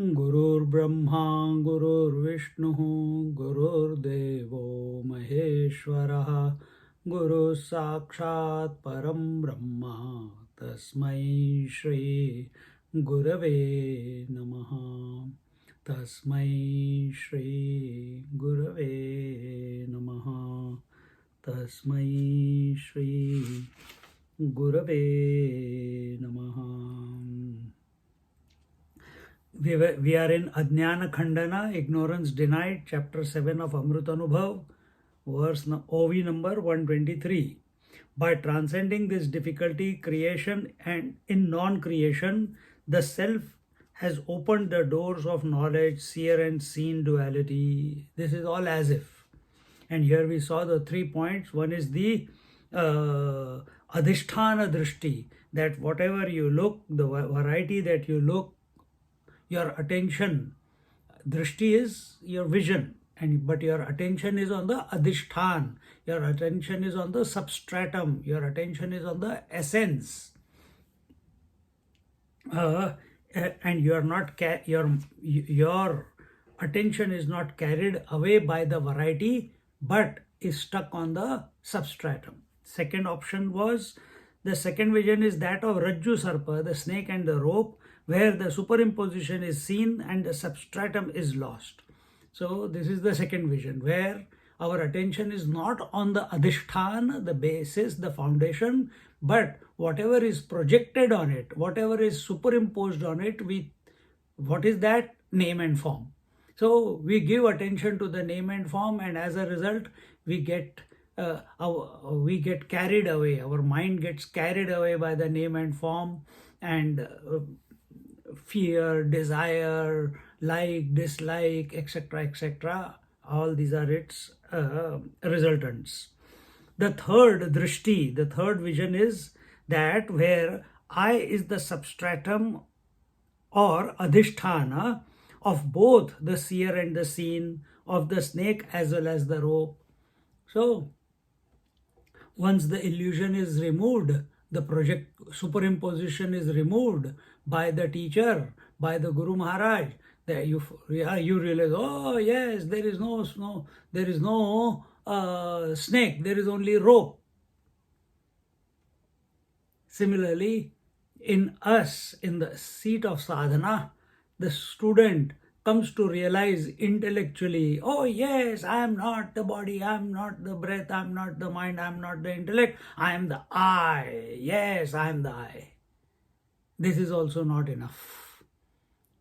Gurur Brahma, Gurur Vishnu, Gurur Devo Maheshwara, Guru Sakshat Param Brahma, Tasmai Shri Gurave Namaha. Tasmai Shri Gurave Namaha. Tasmai Shri Gurave Namaha. We are in Ajnana Khandana, Ignorance Denied, chapter 7 of Amrutanubhava, verse OV number 123. By transcending this difficulty, creation and in non-creation, the self has opened the doors of knowledge, seer and seen duality. This is all as if. And here we saw the 3 points. One is the adhisthana drishti, that whatever you look, the variety that you look, your attention, drishti is your vision, but your attention is on the adhishthan, your attention is on the substratum, your attention is on the essence, and you are not your attention is not carried away by the variety, but is stuck on the substratum. Second option was, the second vision is that of Rajju Sarpa, the snake and the rope, where the superimposition is seen and the substratum is lost. So this is the second vision, where our attention is not on the adhishthan, the basis, the foundation, but whatever is projected on it, whatever is superimposed on it, what is that? Name and form. So we give attention to the name and form, and as a result, we get carried away. Our mind gets carried away by the name and form, and fear, desire, like, dislike, etc., etc. All these are its resultants. The third drishti, the third vision is that where I is the substratum or adhisthana of both the seer and the seen, of the snake as well as the rope. So once the illusion is removed, the superimposition is removed by the teacher, by the Guru Maharaj, that you realize, oh yes, there is no snake, there is only rope. Similarly, in us, in the seat of sadhana, the student comes to realize intellectually, oh yes, I am not the body, I am not the breath, I am not the mind, I am not the intellect, I am the I. Yes, I am the I. This is also not enough.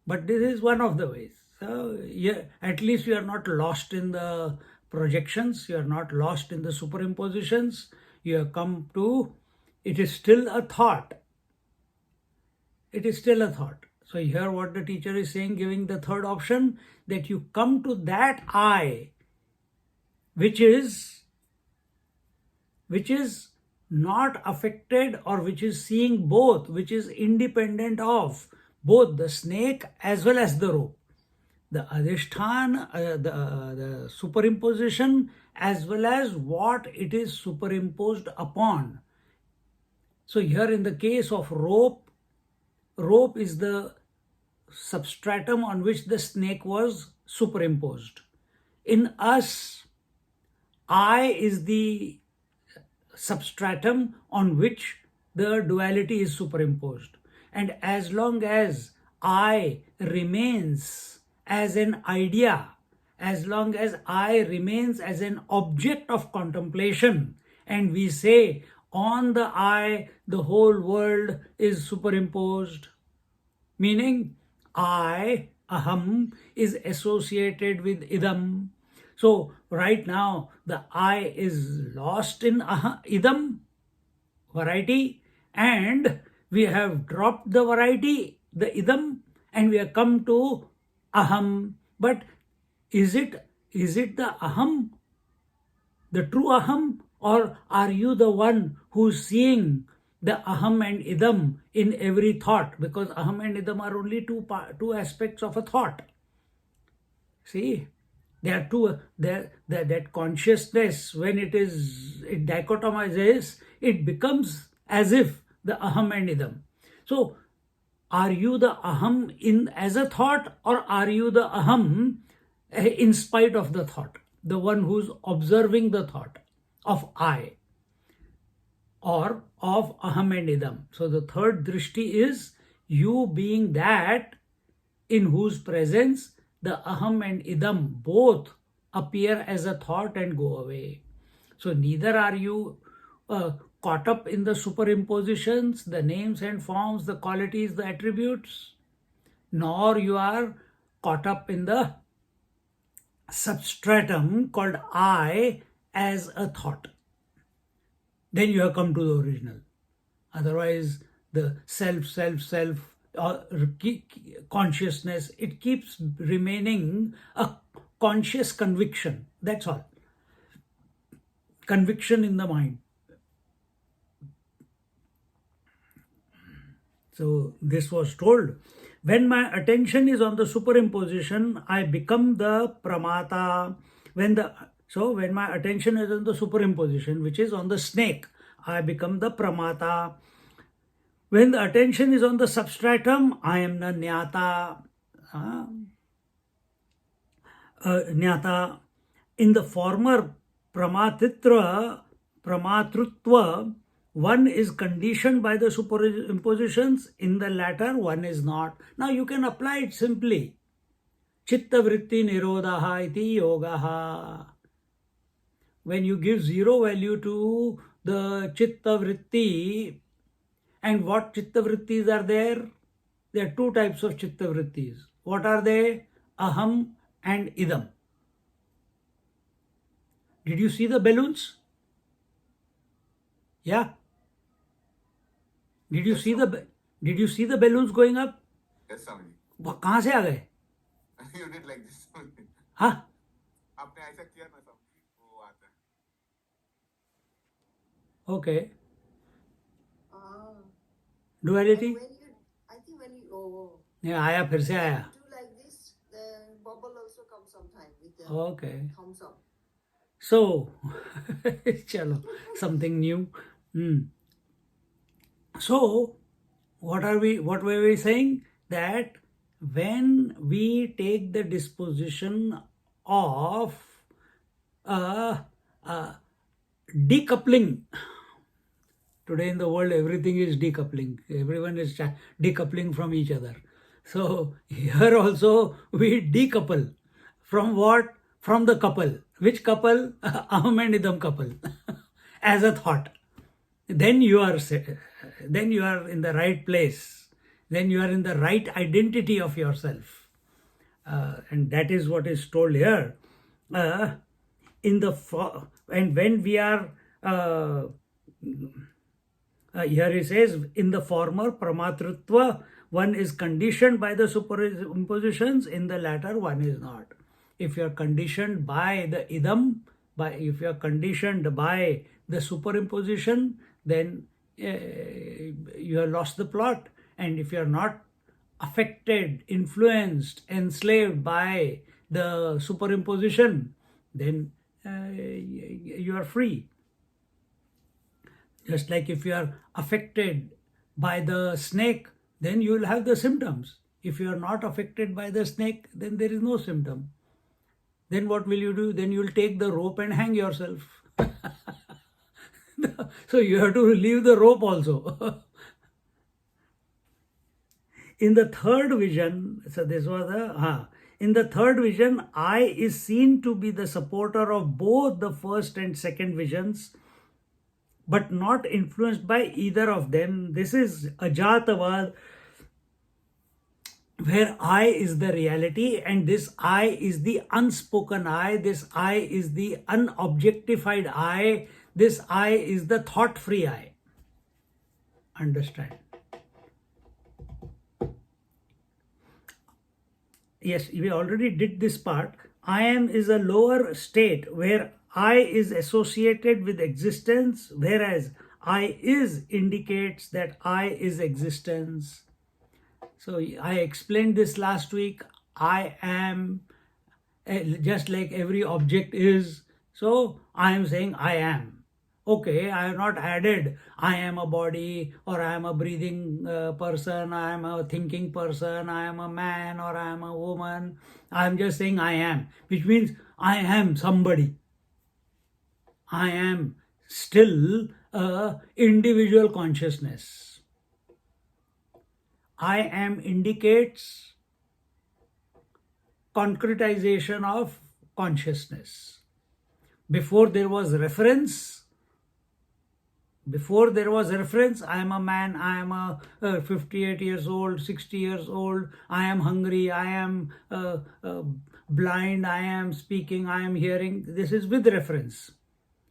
But this is one of the ways. So yeah, at least you are not lost in the projections, you are not lost in the superimpositions. You have come to, it is still a thought. It is still a thought. So here what the teacher is saying, giving the third option, that you come to that I, which is not affected, or which is seeing both, which is independent of both the snake as well as the rope. The adhishthan, the superimposition, as well as what it is superimposed upon. So here in the case of rope is the substratum on which the snake was superimposed. In us, I is the substratum on which the duality is superimposed. And as long as I remains as an idea, as long as I remains as an object of contemplation, and we say on the I the whole world is superimposed, meaning I, aham, is associated with idam. So right now the I is lost in idam, variety, and we have dropped the variety, the idam, and we have come to aham. But is it the aham, the true aham, or are you the one who's seeing the aham and idam in every thought? Because aham and idam are only two aspects of a thought. See, there are two. That consciousness, when it dichotomizes, it becomes as if the aham and idam. So, are you the aham in as a thought, or are you the aham in spite of the thought, the one who's observing the thought of I, or of aham and idam? So the third drishti is you being that in whose presence the aham and idam both appear as a thought and go away. So neither are you caught up in the superimpositions, the names and forms, the qualities, the attributes, nor you are caught up in the substratum called I as a thought. Then you have come to the original. Otherwise, the self, consciousness, it keeps remaining a conscious conviction. That's all. Conviction in the mind. So this was told. When my attention is on the superimposition, I become the pramata. When my attention is on the superimposition, which is on the snake, I become the pramata. When the attention is on the substratum, I am the jnata. Jnata. In the former pramatrutva, one is conditioned by the superimpositions. In the latter, one is not. Now you can apply it simply. Chitta vritti nirodha iti yogaha. When you give zero value to the chitta vritti, and what chitta vrittis are there? There are two types of chitta vrittis. What are they? Aham and idam. Did you see the balloons? Yeah. Did you see the balloons going up? Yes, Swami. कहाँ से आ गए? You did like this. हाँ? आपने ऐसा किया ना Swami, वो आता है. Okay. Duality? I think when you नहीं आया, फिर से आया. do like this, the bubble also comes sometime with the Okay. thumbs up. So, chalo, something new. So, what were we saying? That when we take the disposition of decoupling, today in the world everything is decoupling. Everyone is decoupling from each other. So here also we decouple. From what? From the couple. Which couple? Aham and idam couple. As a thought. Then you are in the right place. Then you are in the right identity of yourself. And that is what is told here. And when we are here he says, in the former pramatrutva, one is conditioned by the superimpositions. In the latter, one is not. If you are conditioned by the idam, if you are conditioned by the superimposition, then you have lost the plot. And if you are not affected, influenced, enslaved by the superimposition, then you are free. Just like if you are affected by the snake, then you will have the symptoms. If you are not affected by the snake, then there is no symptom. Then what will you do? Then you will take the rope and hang yourself. So you have to leave the rope also. In the third vision, so this was in the third vision, I is seen to be the supporter of both the first and second visions, but not influenced by either of them. This is Ajatavad, where I is the reality, and this I is the unspoken I, this I is the unobjectified I, this I is the thought-free I. Understand? yes, we already did this part. I am is a lower state where I is associated with existence, whereas I is indicates that I is existence. So I explained this last week. I am just like every object is. So I am saying I am. Okay, I have not added I am a body, or I am a breathing person, I am a thinking person, I am a man, or I am a woman. I am just saying I am, which means I am somebody. I am still a individual consciousness. I am indicates concretization of consciousness. Before there was reference, I am a man, I am a 58 years old, 60 years old, I am hungry, I am blind, I am speaking, I am hearing. This is with reference.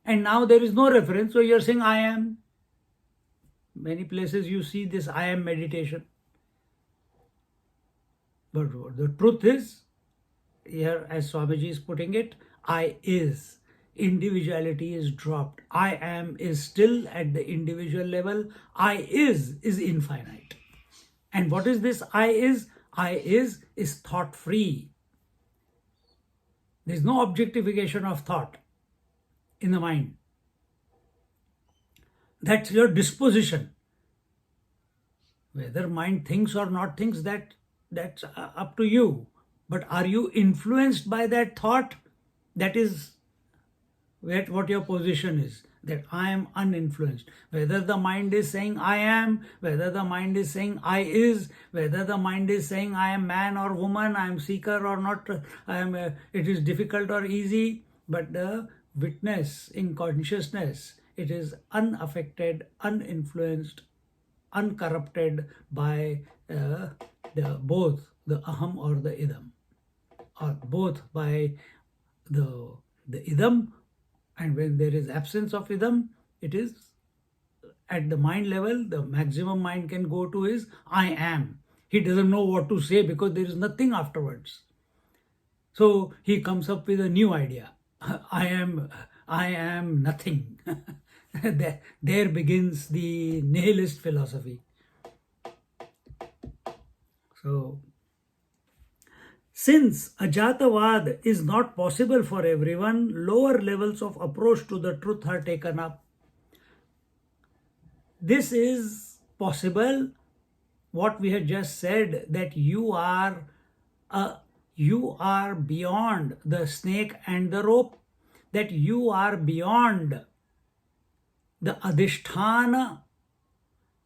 And now there is no reference, so you are saying I am. Many places you see this I am meditation. But the truth is, here as Swamiji is putting it, I is. Individuality is dropped. I am is still at the individual level. I is infinite. And what is this I is? I is thought free. There is no objectification of thought in the mind. That's your disposition. Whether mind thinks or not thinks, that's up to you. But are you influenced by that thought? That is what your position is, that I am uninfluenced. Whether the mind is saying I am, whether the mind is saying I is, whether the mind is saying I am man or woman, I am seeker or not, it is difficult or easy, but the witness in consciousness, it is unaffected, uninfluenced, uncorrupted by both the aham or the idam, or both by the idam. And when there is absence of idam, it is at the mind level, the maximum mind can go to is I am. He doesn't know what to say because there is nothing afterwards. So he comes up with a new idea. I am nothing. There begins the nihilist philosophy. So, since Ajatavad is not possible for everyone, lower levels of approach to the truth are taken up. This is possible, what we have just said, that you are beyond the snake and the rope, that you are beyond the adhisthana,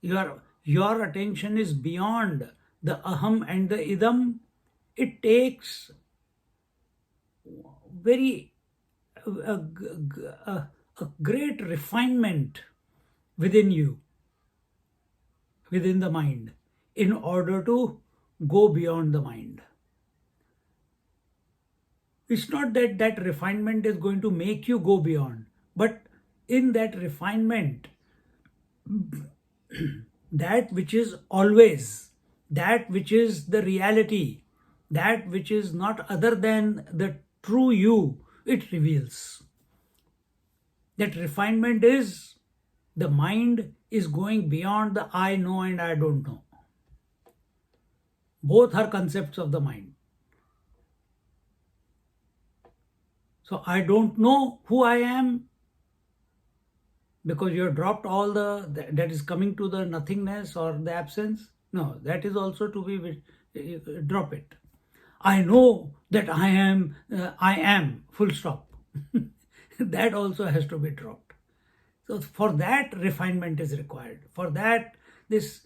your attention is beyond the aham and the idam. It takes a great refinement within you, within the mind, in order to go beyond the mind. It's not that that refinement is going to make you go beyond, but in that refinement, that which is always, that which is the reality, that which is not other than the true you, it reveals. That refinement is, the mind is going beyond the I know and I don't know. Both are concepts of the mind. So I don't know who I am, because you have dropped all that is coming to the nothingness or the absence. No, that is also to be, drop it. I know that I am, full stop. That also has to be dropped. So for that, refinement is required. For that, this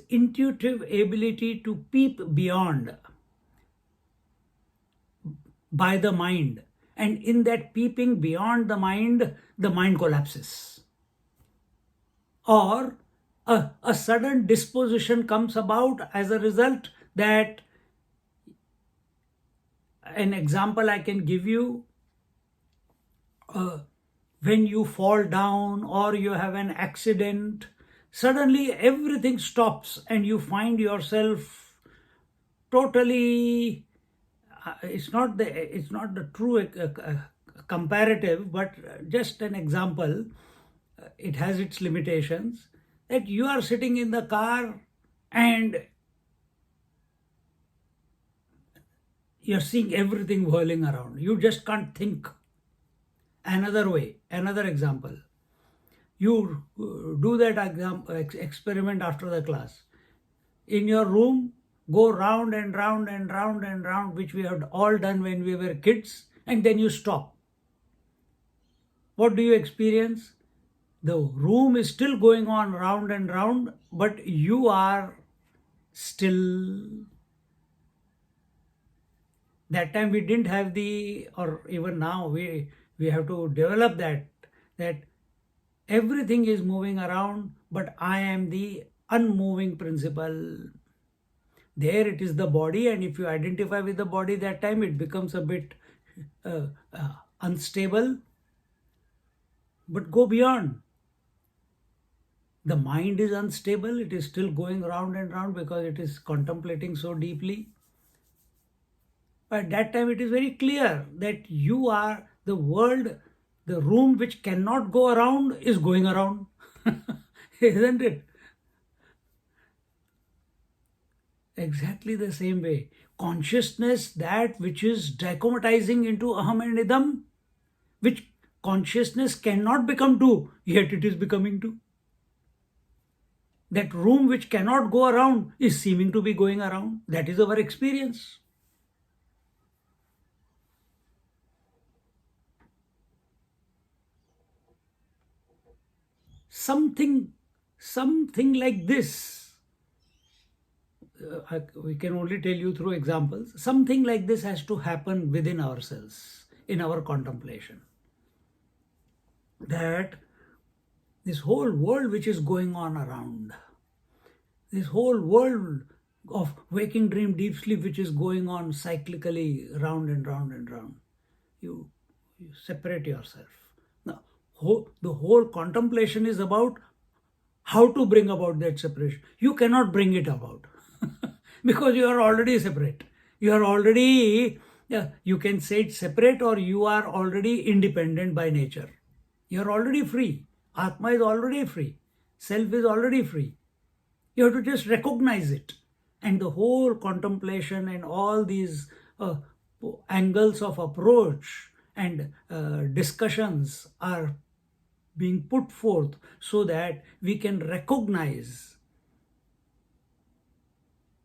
intuitive ability to peep beyond by the mind. And in that peeping beyond the mind collapses. Or a sudden disposition comes about as a result, that an example I can give you, when you fall down or you have an accident, suddenly everything stops and you find yourself totally, it's not the true comparative, but just an example. It has its limitations. That you are sitting in the car and you're seeing everything whirling around. You just can't think. Another way, another example. You do that experiment after the class. In your room, go round and round and round and round, which we had all done when we were kids, and then you stop. What do you experience? The room is still going on round and round, but you are still. That time we didn't have or even now we have to develop that everything is moving around, but I am the unmoving principle. There it is the body, and if you identify with the body, that time it becomes a bit unstable. But go beyond. The mind is unstable, it is still going round and round because it is contemplating so deeply. But at that time it is very clear that you are the world, the room which cannot go around is going around. Isn't it? Exactly the same way. Consciousness, that which is dichomatizing into aham and idam, which consciousness cannot become two, yet it is becoming two. That room which cannot go around is seeming to be going around. That is our experience. Something like this, we can only tell you through examples. Something like this has to happen within ourselves, in our contemplation. That this whole world which is going on around, this whole world of waking, dream, deep sleep which is going on cyclically round and round and round, you separate yourself. Now, the whole contemplation is about how to bring about that separation. You cannot bring it about because you are already separate. You are already, you can say it's separate, or you are already independent by nature. You are already free. Atma is already free. Self is already free. You have to just recognize it. And the whole contemplation and all these angles of approach and discussions are being put forth so that we can recognize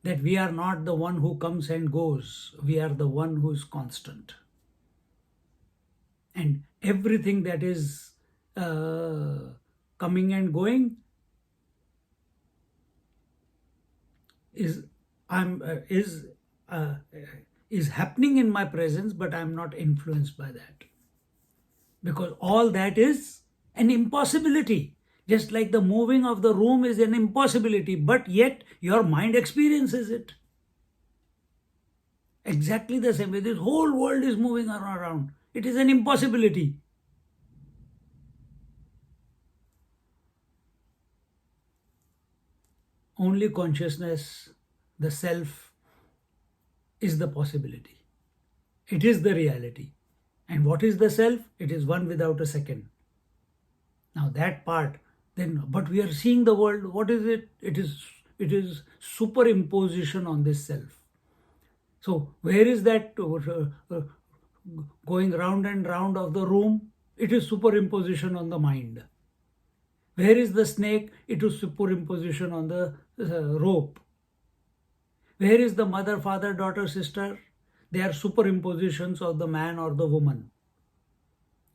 that we are not the one who comes and goes. We are the one who is constant. And everything that is coming and going is happening in my presence, but I'm not influenced by that, because all that is an impossibility. Just like the moving of the room is an impossibility, but yet your mind experiences it. Exactly the same way, this whole world is moving around. It is an impossibility. Only consciousness, the self, is the possibility. It is the reality. And what is the self? It is one without a second. Now that part, then, but we are seeing the world. What is it? It is superimposition on this self. So where is that going round and round of the room? It is superimposition on the mind. Where is the snake? It is superimposition on the rope. Where is the mother, father, daughter, sister? They are superimpositions of the man or the woman.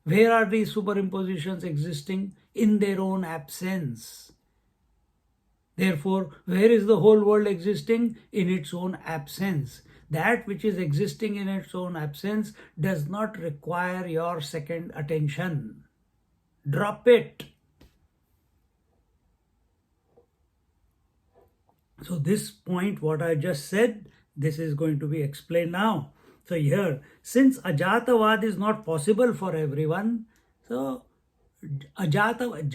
Where are these superimpositions existing? In their own absence. Therefore, where is the whole world existing? In its own absence. That which is existing in its own absence does not require your second attention. Drop it. So this point, what I just said, this is going to be explained now. So here, since Ajatavad is not possible for everyone, so Jatavad,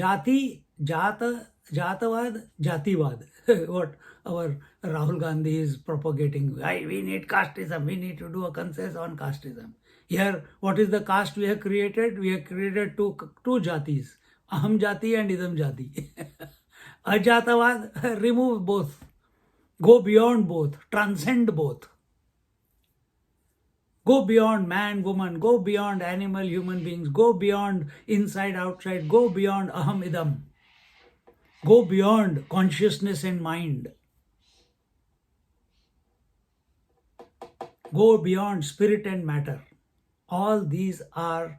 Jativad, what our Rahul Gandhi is propagating. We need casteism. We need to do a consensus on casteism. Here, what is the caste we have created? We have created two jatis, Aham Jati and Idam Jati. Ajatavad, remove both. Go beyond both. Transcend both. Go beyond man, woman. Go beyond animal, human beings. Go beyond inside, outside. Go beyond Aham Idam. Go beyond consciousness and mind. Go beyond spirit and matter. All these are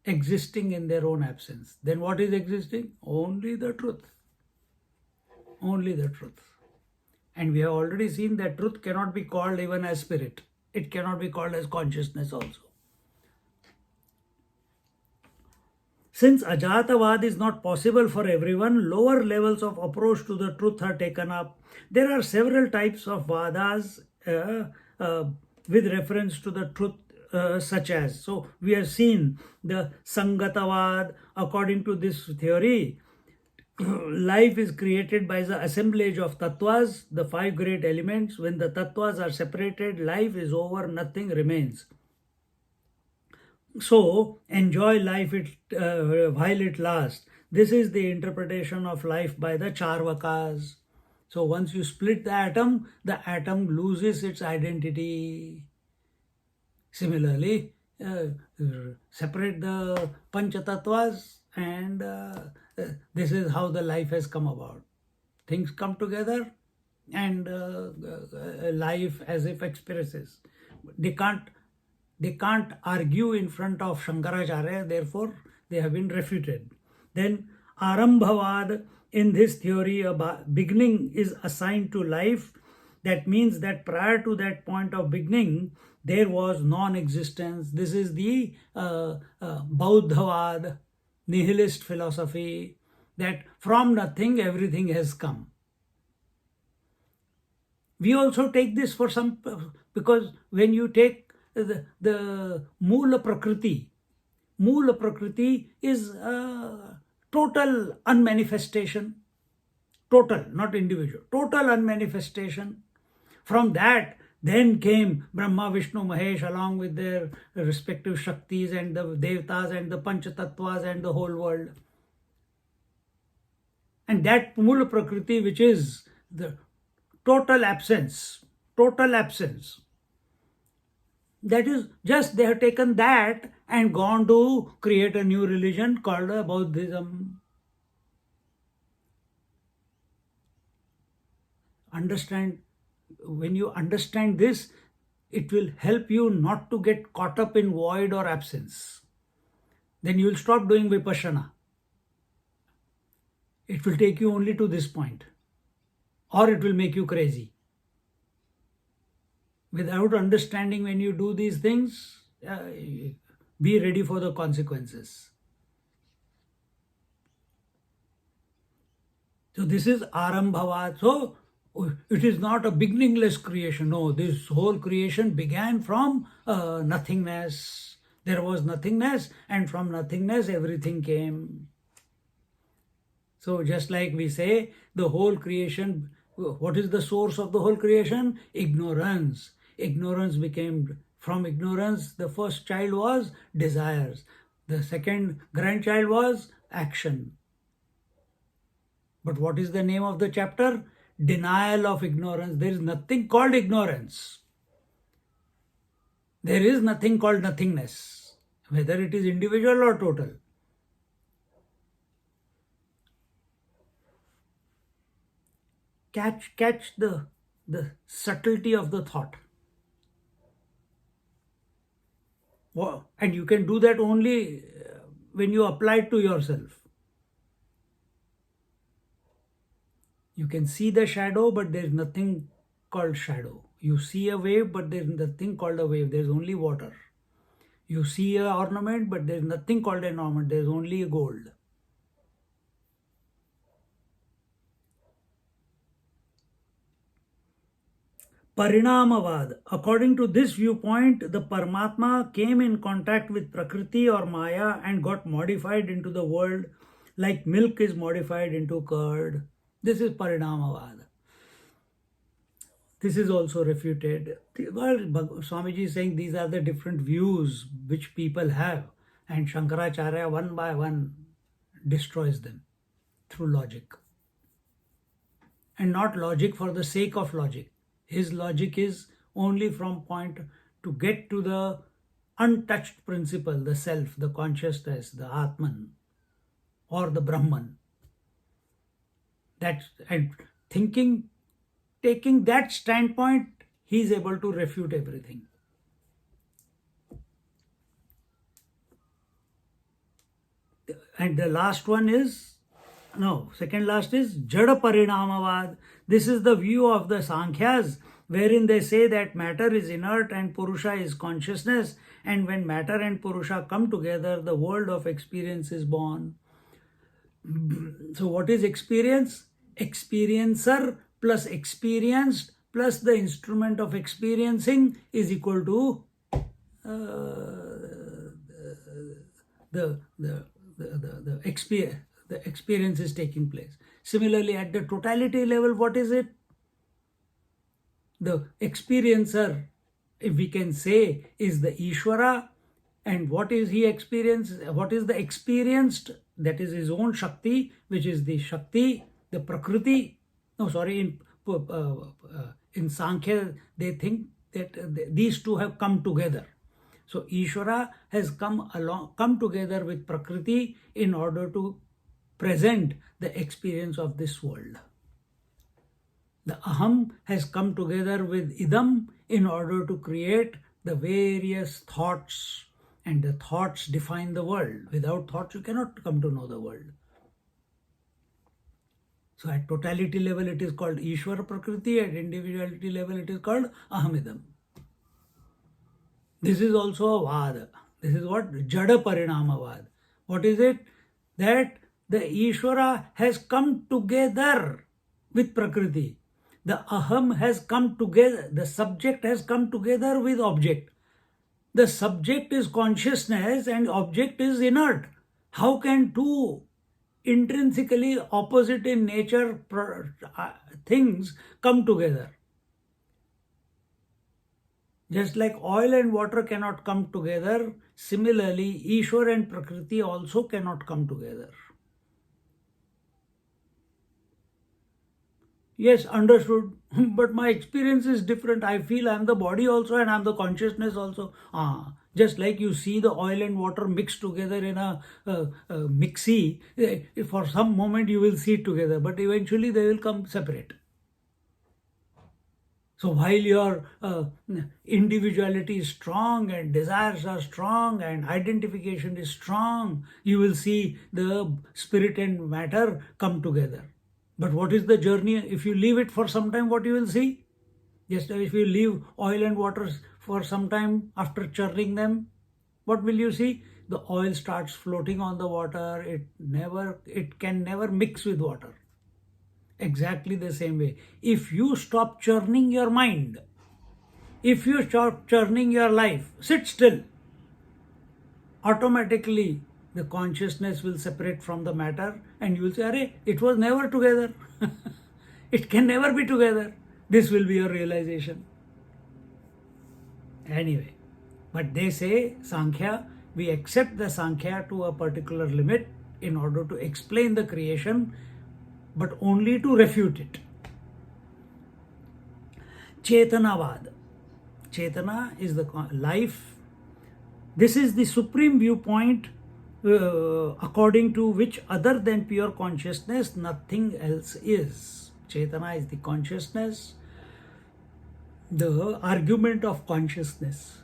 existing in their own absence. Then what is existing? Only the truth. Only the truth. And we have already seen that truth cannot be called even as spirit. It cannot be called as consciousness also. Since Ajatavad is not possible for everyone, lower levels of approach to the truth are taken up. There are several types of vadas with reference to the truth, such as, so we have seen the Sangatavad. According to this theory, life is created by the assemblage of tattvas, the five great elements. When the tattvas are separated, life is over, nothing remains. So, enjoy life while it lasts. This is the interpretation of life by the Charvakas. So, once you split the atom loses its identity. Similarly, separate the Panchatattvas, and this is how the life has come about. Things come together, and life as if expresses. They can't argue in front of Shankaracharya, therefore they have been refuted. Then Arambhavad, in this theory, a beginning is assigned to life. That means that prior to that point of beginning, there was non-existence. This is the Bauddhavad, nihilist philosophy, that from nothing everything has come. We also take this for some, because when you take the Moola Prakriti is total unmanifestation, total, not individual, total unmanifestation. From that, then came Brahma, Vishnu, Mahesh, along with their respective Shaktis and the Devtas and the Panchatattvas and the whole world. And that Moola Prakriti, which is the total absence, that is just they have taken that and gone to create a new religion called Buddhism. Understand, when you understand this, it will help you not to get caught up in void or absence. Then you will stop doing Vipassana. It will take you only to this point, or it will make you crazy. Without understanding, when you do these things, be ready for the consequences. So this is Arambhava. So it is not a beginningless creation. No, this whole creation began from nothingness. There was nothingness, and from nothingness everything came. So just like we say, the whole creation, what is the source of the whole creation? Ignorance. Ignorance became, from ignorance, the first child was desires. The second grandchild was action. But what is the name of the chapter? Denial of ignorance. There is nothing called ignorance. There is nothing called nothingness, whether it is individual or total. Catch the subtlety of the thought. And you can do that only when you apply it to yourself. You can see the shadow, but there is nothing called shadow. You see a wave, but there is nothing called a wave. There is only water. You see an ornament, but there is nothing called an ornament. There is only gold. Parinamavad. According to this viewpoint, the Paramatma came in contact with Prakriti or Maya and got modified into the world like milk is modified into curd. This is Parinamavad. This is also refuted. Well, Swamiji is saying these are the different views which people have, and Shankaracharya one by one destroys them through logic. And not logic for the sake of logic. His logic is only from point to get to the untouched principle, the self, the consciousness, the Atman, or the Brahman. That, and thinking, taking that standpoint, he is able to refute everything. And the last one is, no, second last is Jada Parinamavad. This is the view of the Sankhyas, wherein they say that matter is inert and Purusha is consciousness, and when matter and Purusha come together, the world of experience is born. So what is experience? Experiencer plus experienced plus the instrument of experiencing is equal to the experience is taking place. Similarly, at the totality level, what is it? The experiencer, if we can say, is the Ishvara, and what is he experienced? What is the experienced? That is his own Shakti, which is the Shakti, the Prakriti. No, sorry, in Sankhya, they think that these two have come together. So Ishvara has come together with Prakriti in order to present the experience of this world. The Aham has come together with Idam in order to create the various thoughts, and the thoughts define the world. Without thoughts, you cannot come to know the world. So at totality level, it is called Ishvara Prakriti. At individuality level, it is called Ahamidam. This is also a Vada. This is what? Jada Parinamavad. What is it? That the Ishvara has come together with Prakriti. The Aham has come together, the subject has come together with object. The subject is consciousness and object is inert. How can two intrinsically opposite in nature things come together? Just like oil and water cannot come together, similarly, Ishwar and Prakriti also cannot come together. Yes, understood. But my experience is different. I feel I am the body also and I am the consciousness also. Just like you see the oil and water mixed together in a mixie, for some moment you will see it together, but eventually they will come separate. So while your individuality is strong and desires are strong and identification is strong, you will see the spirit and matter come together. But what is the journey? If you leave it for some time, what you will see? Just if you leave oil and water for some time after churning them, what will you see? The oil starts floating on the water. It can never mix with water. Exactly the same way. If you stop churning your mind, if you stop churning your life, sit still, automatically the consciousness will separate from the matter and you will say, Arey, it was never together. It can never be together. This will be your realization. Anyway, but they say Sankhya, we accept the Sankhya to a particular limit in order to explain the creation, but only to refute it. Chetanavad. Chetana is the life. This is the supreme viewpoint according to which other than pure consciousness nothing else is. Chetana is the consciousness, the argument of consciousness.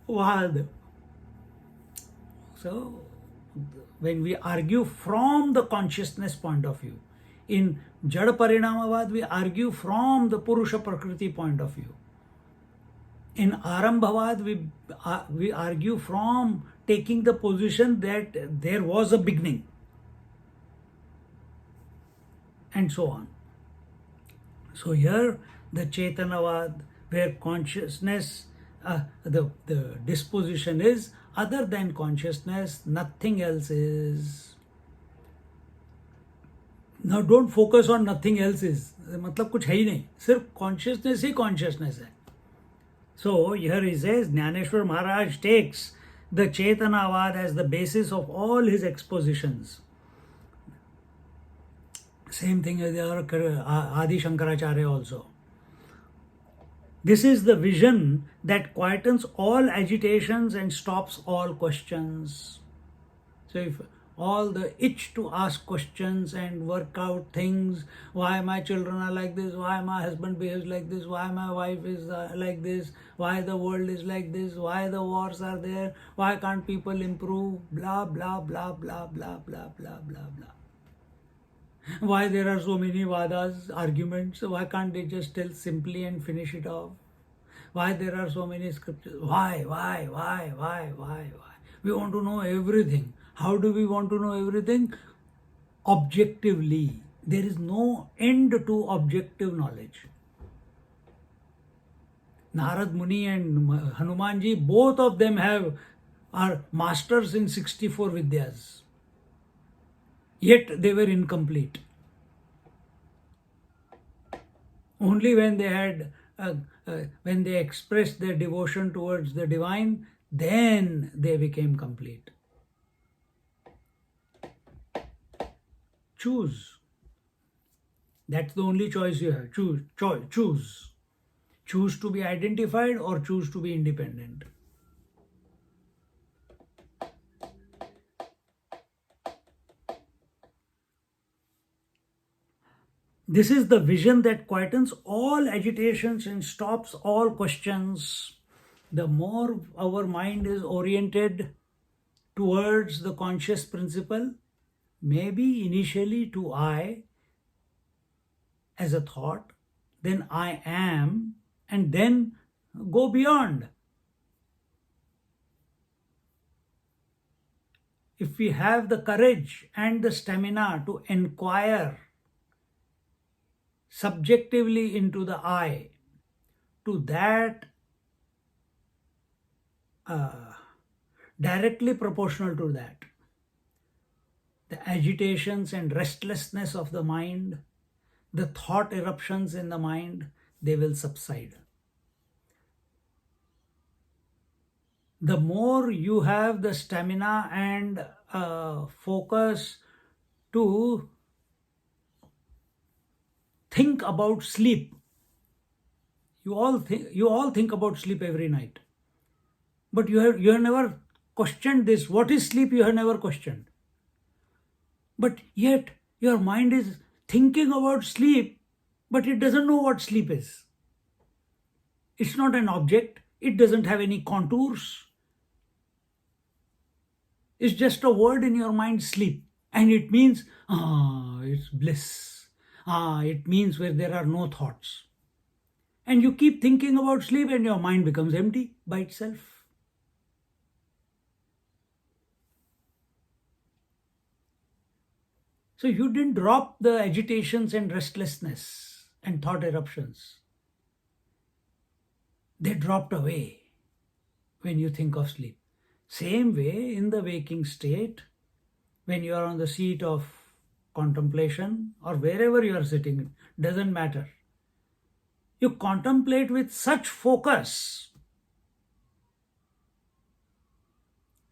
Vad. So when we argue from the consciousness point of view, in Jada Parinamavad we argue from the Purusha Prakriti point of view. In Arambhavad we argue from taking the position that there was a beginning, and so on. So here the Chetanavad, where consciousness, the disposition is other than consciousness, nothing else is. Now don't focus on nothing else is. मतलब कुछ है ही नहीं, सिर्फ consciousness ही consciousness है. So here he says, Jnaneshwar Maharaj takes the Chetanavad as the basis of all his expositions. Same thing with Adi Shankaracharya also. This is the vision that quietens all agitations and stops all questions. So if all the itch to ask questions and work out things, why my children are like this, why my husband behaves like this, why my wife is like this, why the world is like this, why the wars are there, why can't people improve, blah blah blah blah blah blah blah blah blah. Why there are so many vadas, arguments, why can't they just tell simply and finish it off? Why there are so many scriptures? Why? We want to know everything. How do we want to know everything? Objectively. There is no end to objective knowledge. Narad Muni and Hanumanji, both of them are masters in 64 Vidyas. Yet they were incomplete. Only when they had when they expressed their devotion towards the divine, then they became complete. Choose. That's the only choice you have. Choose. Choose to be identified or choose to be independent. This is the vision that quietens all agitations and stops all questions. The more our mind is oriented towards the conscious principle, maybe initially to I as a thought, then I am, and then go beyond. If we have the courage and the stamina to inquire subjectively into the I, to that directly proportional to that, the agitations and restlessness of the mind, the thought eruptions in the mind, they will subside. The more you have the stamina and focus to think about sleep. You all think about sleep every night. But you have never questioned this. What is sleep? You have never questioned. But yet your mind is thinking about sleep, but it doesn't know what sleep is. It's not an object. It doesn't have any contours. It's just a word in your mind, sleep. And it means, it's bliss. It means where there are no thoughts. And you keep thinking about sleep and your mind becomes empty by itself. So you didn't drop the agitations and restlessness and thought eruptions. They dropped away when you think of sleep. Same way in the waking state, when you are on the seat of contemplation or wherever you are sitting, doesn't matter. You contemplate with such focus,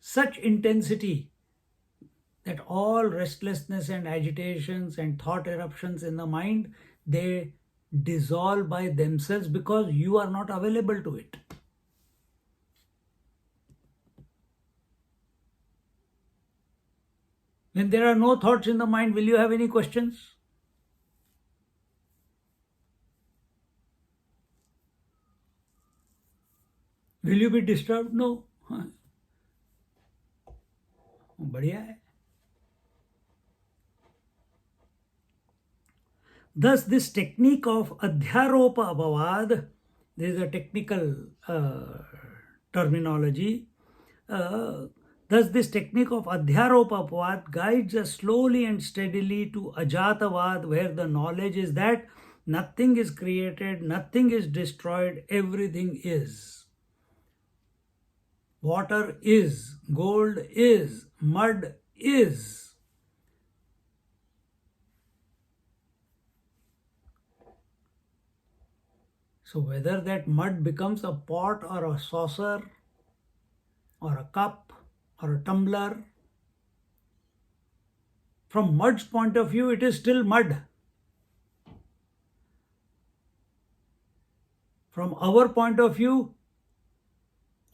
such intensity, that all restlessness and agitations and thought eruptions in the mind, they dissolve by themselves because you are not available to it. When there are no thoughts in the mind, will you have any questions? Will you be disturbed? No. बढ़िया है. Thus, this technique of adhyaropa abhavad, this is a technical terminology. Thus, this technique of adhyaropa abhavad guides us slowly and steadily to ajatavad, where the knowledge is that nothing is created, nothing is destroyed, everything is. Water is, gold is, mud is. So whether that mud becomes a pot or a saucer or a cup or a tumbler, from mud's point of view, it is still mud. From our point of view,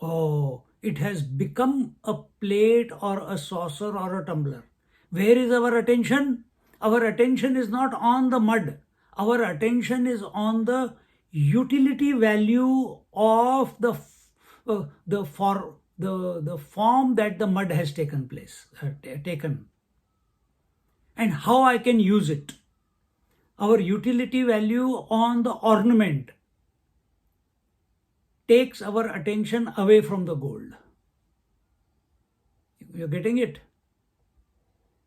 oh, it has become a plate or a saucer or a tumbler. Where is our attention? Our attention is not on the mud. Our attention is on the utility value of the form that the mud has taken, and how I can use it. Our utility value on the ornament takes our attention away from the gold. You're getting it?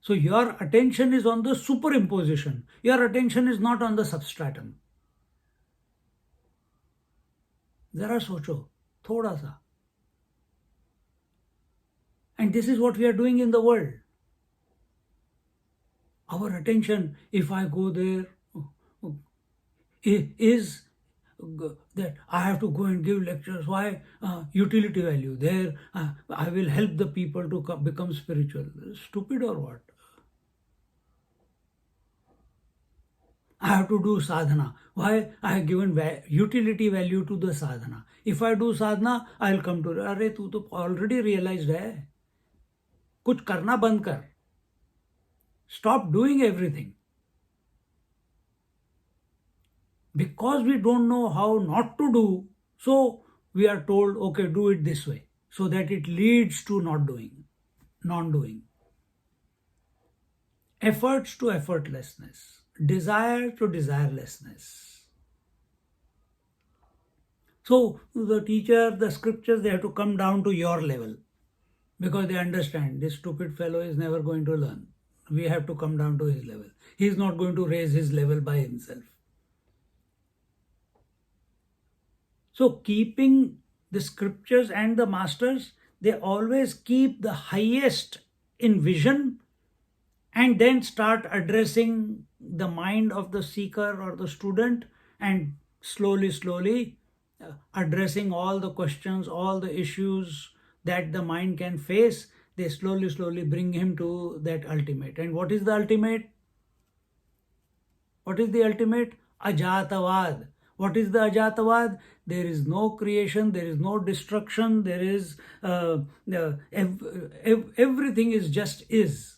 So your attention is on the superimposition. Your attention is not on the substratum. Zara socho, thoda sa. And this is what we are doing in the world. Our attention, if I go there, is that I have to go and give lectures. Why? Utility value. There, I will help the people to become spiritual. Stupid or what? I have to do sadhana. Why? I have given utility value to the sadhana. If I do sadhana, I will come to, अरे तू तो already realized है. कुछ करना बंद कर. Stop doing everything. Because we don't know how not to do, so we are told, okay, do it this way, so that it leads to non-doing. Efforts to effortlessness, desire to desirelessness. So the teacher, the scriptures, they have to come down to your level, because they understand this stupid fellow is never going to learn. We have to come down to his level. He is not going to raise his level by himself. So keeping the scriptures and the masters, they always keep the highest in vision and then start addressing the mind of the seeker or the student, and slowly addressing all the questions, all the issues that the mind can face. They slowly bring him to that ultimate. And what is the ultimate? What is the ultimate? Ajatavad. What is the Ajatavad? There is no creation, there is no destruction, there is everything is just is.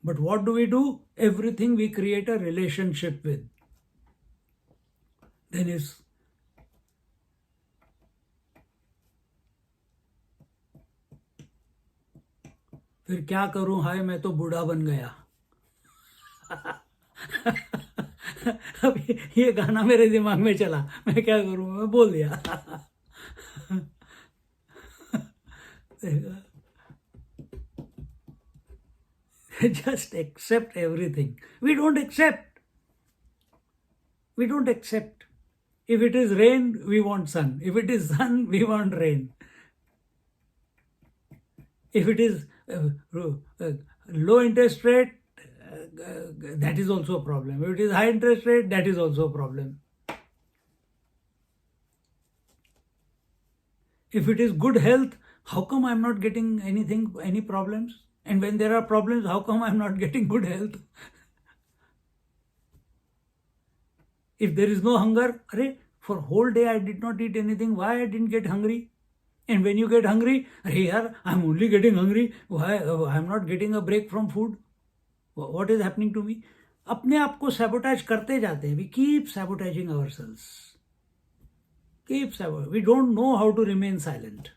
But what do? Everything we create a relationship with. Then is फिर क्या करूं, हाय मैं तो बूढ़ा बन गया. अब ये गाना मेरे दिमाग में चला, मैं क्या करूं, मैं बोल दिया. Just accept everything. We don't accept. If it is rain, we want sun. If it is sun, we want rain. If it is low interest rate, that is also a problem. If it is high interest rate, that is also a problem. If it is good health, how come I am not getting any problems? And when there are problems, how come I am not getting good health? If there is no hunger, for whole day I did not eat anything, why I didn't get hungry? And when you get hungry, I am only getting hungry, why I am not getting a break from food? What is happening to me? अपने आप को sabotage करते जाते हैं. We keep sabotaging ourselves. We don't know how to remain silent.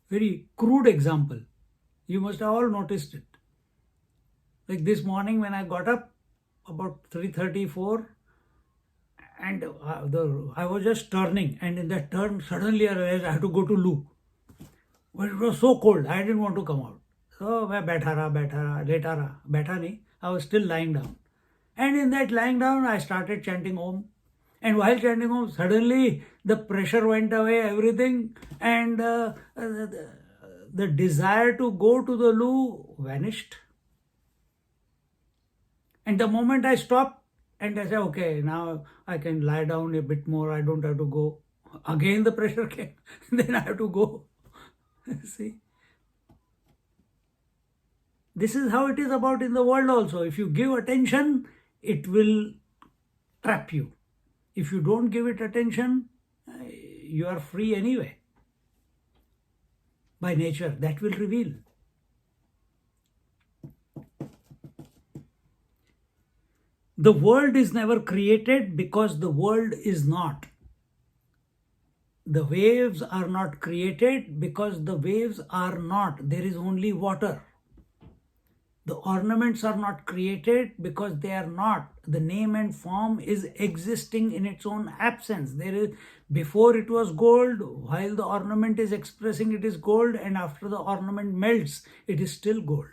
Very crude example. You must have all noticed it. Like this morning when I got up about 3:34, and I was just turning, and in that turn suddenly I realized I had to go to loo. But it was so cold, I didn't want to come out. So I बैठा रहा, I was still lying down. And in that lying down, I started chanting Om. And while chanting Om, suddenly the pressure went away, everything, and the desire to go to the loo vanished. And the moment I stopped and I said, okay, now I can lie down a bit more, I don't have to go. Again the pressure came, then I have to go. See? This is how it is about in the world also. If you give attention, it will trap you. If you don't give it attention, you are free anyway. By nature, that will reveal. The world is never created because the world is not. The waves are not created because the waves are not. There is only water. The ornaments are not created because they are not. The name and form is existing in its own absence. There is, before it was gold, while the ornament is expressing it is gold, and after the ornament melts, it is still gold.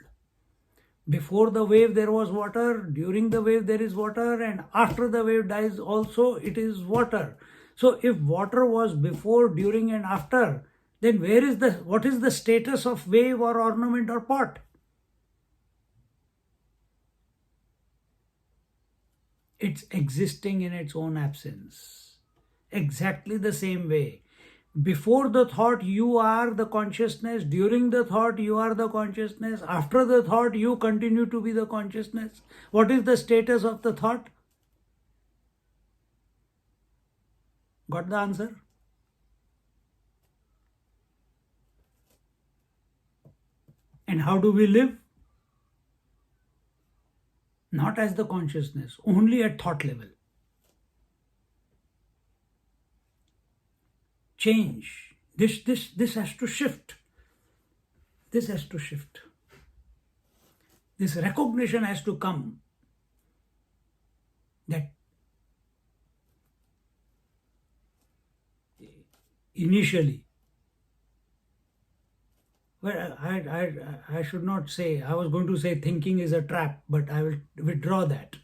Before the wave there was water, during the wave there is water, and after the wave dies also it is water. So if water was before, during and after, then what is the status of wave or ornament or pot? It's existing in its own absence. Exactly the same way. Before the thought, you are the consciousness. During the thought, you are the consciousness. After the thought, you continue to be the consciousness. What is the status of the thought? Got the answer? And how do we live? Not as the consciousness, only at thought level. Change. This has to shift. This has to shift. This recognition has to come that initially, well, I should not say, I was going to say thinking is a trap, but I will withdraw that.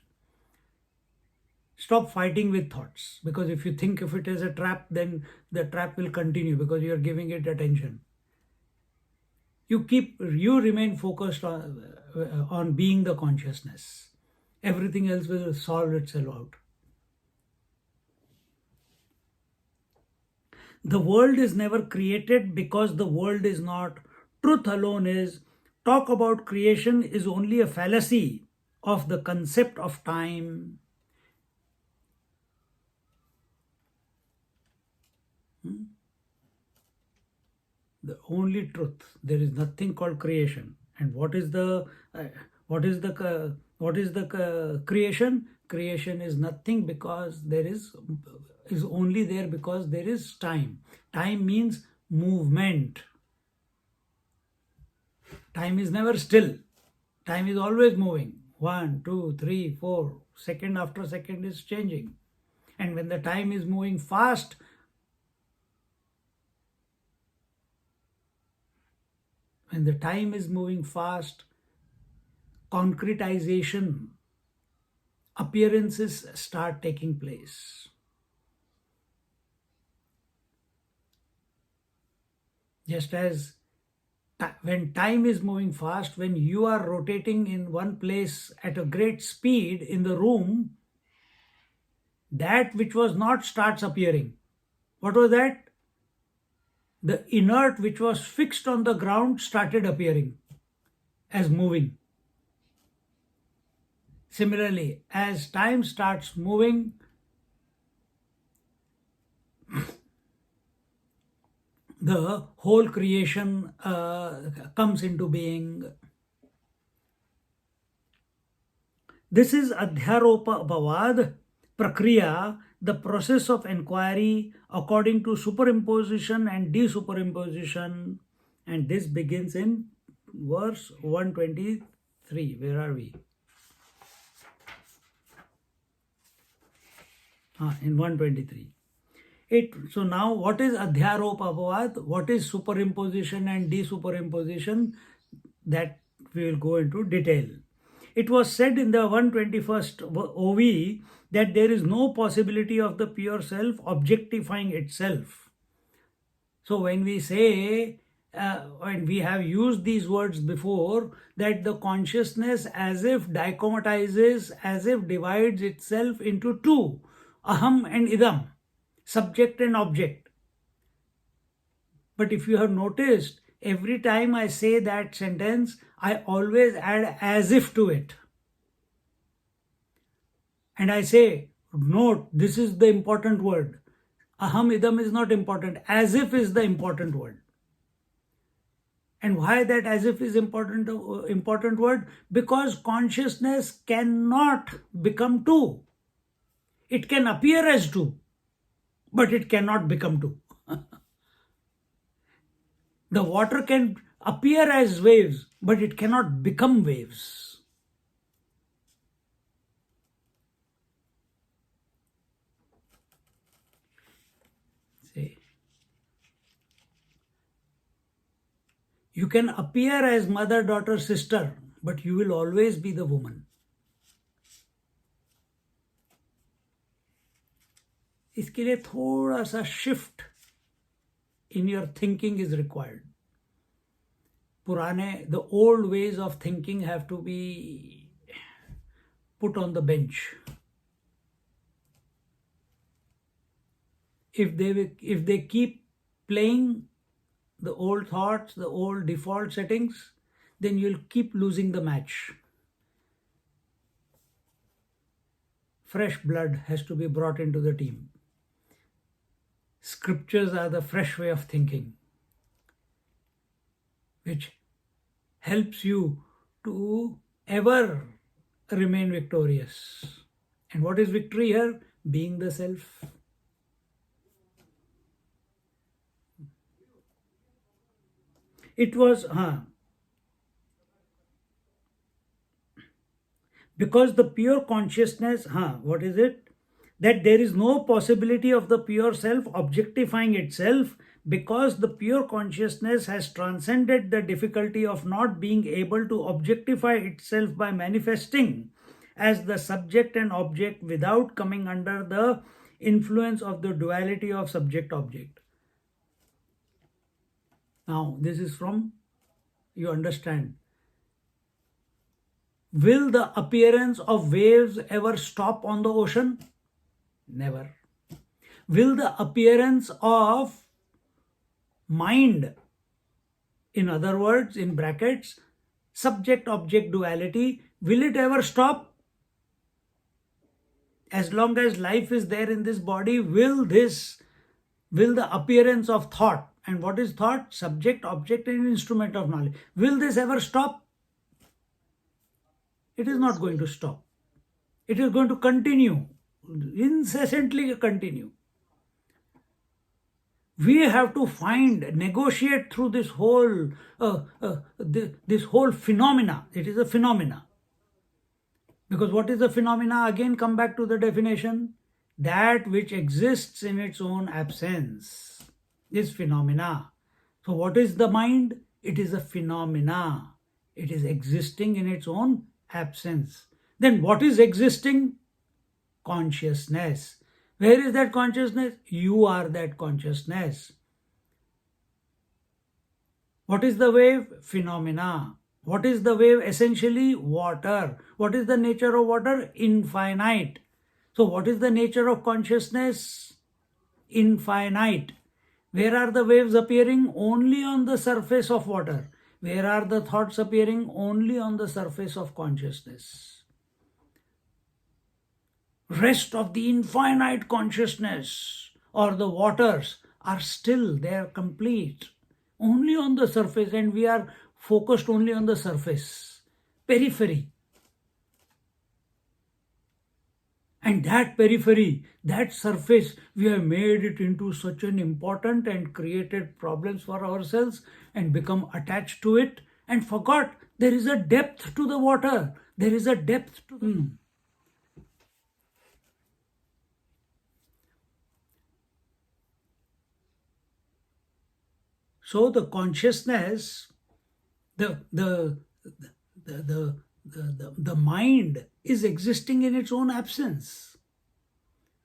Stop fighting with thoughts, because if you think if it is a trap, then the trap will continue because you are giving it attention. You remain focused on being the consciousness. Everything else will solve itself out. The world is never created because the world is not. Truth alone is. Talk about creation is only a fallacy of the concept of time. The only truth. There is nothing called creation. And what is the creation? Creation is nothing because there is only there because there is time. Time means movement. Time is never still. Time is always moving. 1, 2, 3, 4. Second after second is changing. And when the time is moving fast, concretization, appearances start taking place. Just as when time is moving fast, when you are rotating in one place at a great speed in the room, that which was not starts appearing. What was that? The inert which was fixed on the ground started appearing as moving. Similarly, as time starts moving, the whole creation comes into being. This is Adhyaropabhavad Prakriya, the process of inquiry according to superimposition and desuperimposition. And this begins in verse 123. Where are we? In 123. So now what is Adhyaropabhavad? What is superimposition and desuperimposition? That we will go into detail. It was said in the 121st OV that there is no possibility of the pure self objectifying itself. So when we say, and we have used these words before, that the consciousness as if dichomatizes, as if divides itself into two, aham and idam, subject and object. But if you have noticed, every time I say that sentence, I always add as if to it. And I say, note, this is the important word. Aham idam is not important. As if is the important word. And why that as if is important word? Because consciousness cannot become two. It can appear as two, but it cannot become two. The water can appear as waves, but it cannot become waves. See, you can appear as mother, daughter, sister, but you will always be the woman. इसके लिए थोड़ा सा shift in your thinking is required. The old ways of thinking have to be put on the bench. If they keep playing the old thoughts, the old default settings, then you'll keep losing the match. Fresh blood has to be brought into the team. Scriptures are the fresh way of thinking, which helps you to ever remain victorious. And what is victory here? Being the self. It was, because the pure consciousness, what is it? That there is no possibility of the pure self objectifying itself, because the pure consciousness has transcended the difficulty of not being able to objectify itself by manifesting as the subject and object without coming under the influence of the duality of subject-object. Now, this is from, you understand. Will the appearance of waves ever stop on the ocean? Never. Will the appearance of mind, in other words, in brackets, subject-object duality, will it ever stop? As long as life is there in this body, will the appearance of thought, and what is thought? Subject, object, and instrument of knowledge. Will this ever stop? It is not going to stop. It is going to continue, incessantly continue. We have to negotiate through this whole phenomena. It is a phenomena. Because what is a phenomena? Again, come back to the definition. That which exists in its own absence is phenomena. So what is the mind? It is a phenomena. It is existing in its own absence. Then what is existing? Consciousness. Where is that consciousness? You are that consciousness. What is the wave? Phenomena. What is the wave? Essentially, water. What is the nature of water? Infinite. So what is the nature of consciousness? Infinite. Where are the waves appearing? Only on the surface of water. Where are the thoughts appearing? Only on the surface of consciousness. Rest of the infinite consciousness or the waters are still there, complete, only on the surface, and we are focused only on the surface, periphery. And that periphery, that surface, we have made it into such an important and created problems for ourselves and become attached to it and forgot there is a depth to the water. There is a depth to the... So the consciousness, the the mind is existing in its own absence.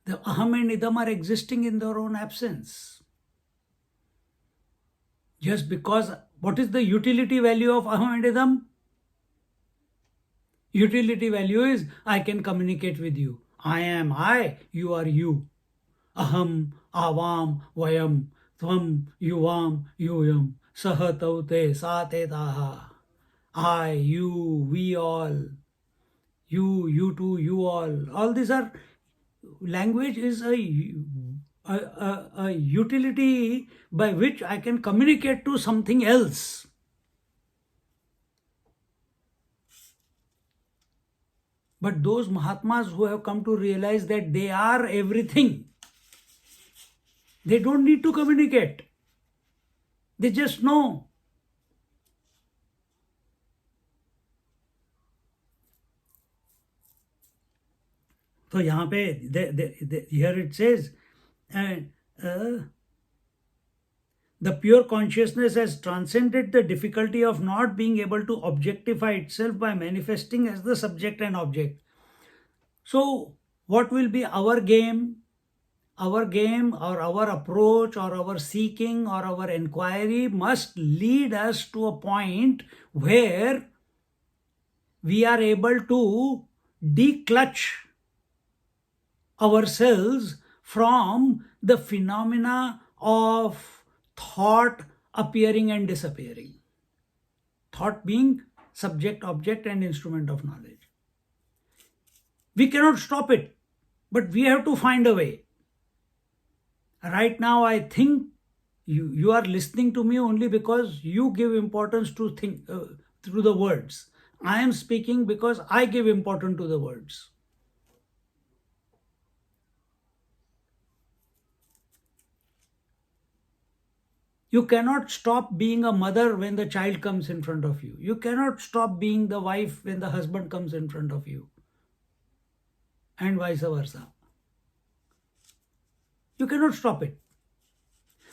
The aham and idam are existing in their own absence. Just because, what is the utility value of aham and idam? Utility value is, I can communicate with you. I am I, you are you. Aham, avam, vayam, tvam, yuvam, yuyam, saha taute, sa te taha. I, you, we all, you too, you all. All these are, language is a utility by which I can communicate to something else. But those Mahatmas who have come to realize that they are everything, they don't need to communicate. They just know. So यहाँ पे, here it says, the pure consciousness has transcended the difficulty of not being able to objectify itself by manifesting as the subject and object. So what will be our game? Our game or our approach or our seeking or our inquiry must lead us to a point where we are able to declutch ourselves from the phenomena of thought appearing and disappearing. Thought being subject, object, and instrument of knowledge. We cannot stop it, but we have to find a way. Right now, I think you are listening to me only because you give importance to through the words. I am speaking because I give importance to the words. You cannot stop being a mother when the child comes in front of you. You cannot stop being the wife when the husband comes in front of you. And vice versa. You cannot stop it.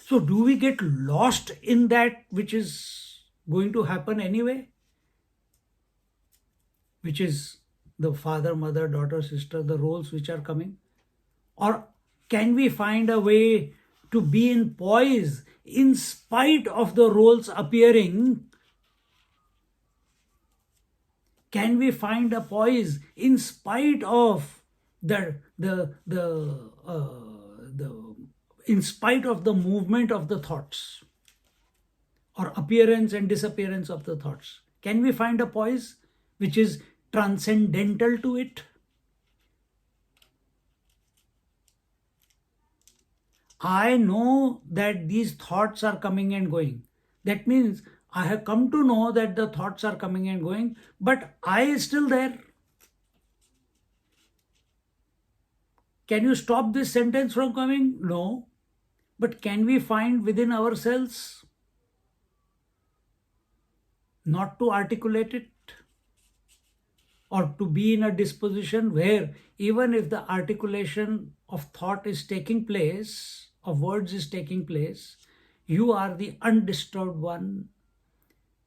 So do we get lost in that which is going to happen anyway? Which is the father, mother, daughter, sister, the roles which are coming? Or can we find a way to be in poise in spite of the roles appearing? Can we find a poise in spite of in spite of the movement of the thoughts or appearance and disappearance of the thoughts? Can we find a poise which is transcendental to it? I know that these thoughts are coming and going. That means I have come to know that the thoughts are coming and going, but I is still there. Can you stop this sentence from coming? No. But can we find within ourselves not to articulate it? Or to be in a disposition where even if the articulation of thought is taking place, of words is taking place, you are the undisturbed one,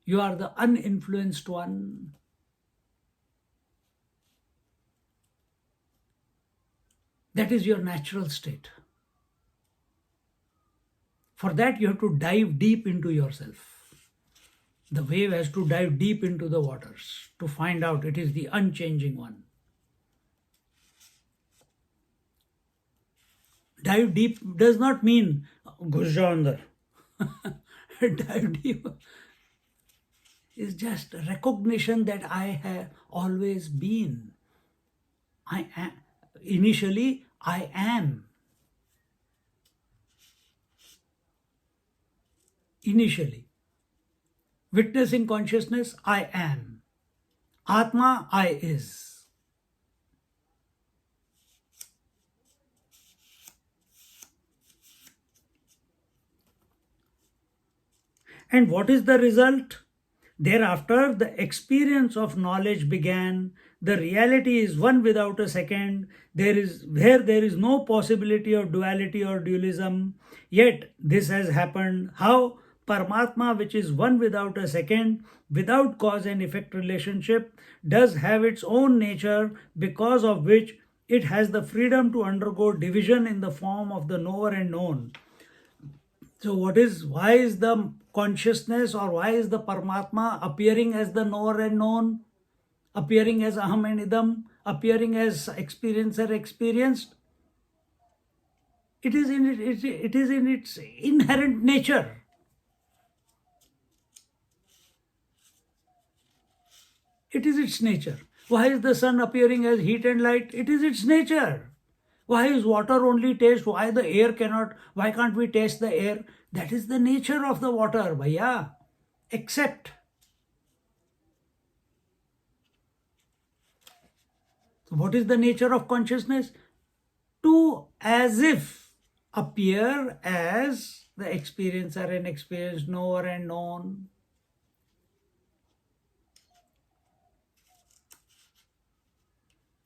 you are the uninfluenced one. That is your natural state. For that, you have to dive deep into yourself. The wave has to dive deep into the waters to find out it is the unchanging one. Dive deep does not mean ghus jao andar. Dive deep is just recognition that I have always been. I am. Initially, I am. Initially. Witnessing consciousness, I am. Atma, I is. And what is the result? Thereafter, the experience of knowledge began. The reality is one without a second. There is no possibility of duality or dualism. Yet this has happened. How? Paramatma, which is one without a second, without cause and effect relationship, does have its own nature, because of which it has the freedom to undergo division in the form of the knower and known. So why is the consciousness, or why is the Paramatma appearing as the knower and known, appearing as Aham and Idam, appearing as experiencer experienced? It is in its inherent nature. It is its nature. Why is the sun appearing as heat and light? It is its nature. Why is water only taste? Why the air cannot? Why can't we taste the air? That is the nature of the water, bhaiya. Accept. So what is the nature of consciousness? To as if appear as the experiencer and experienced, knower and known.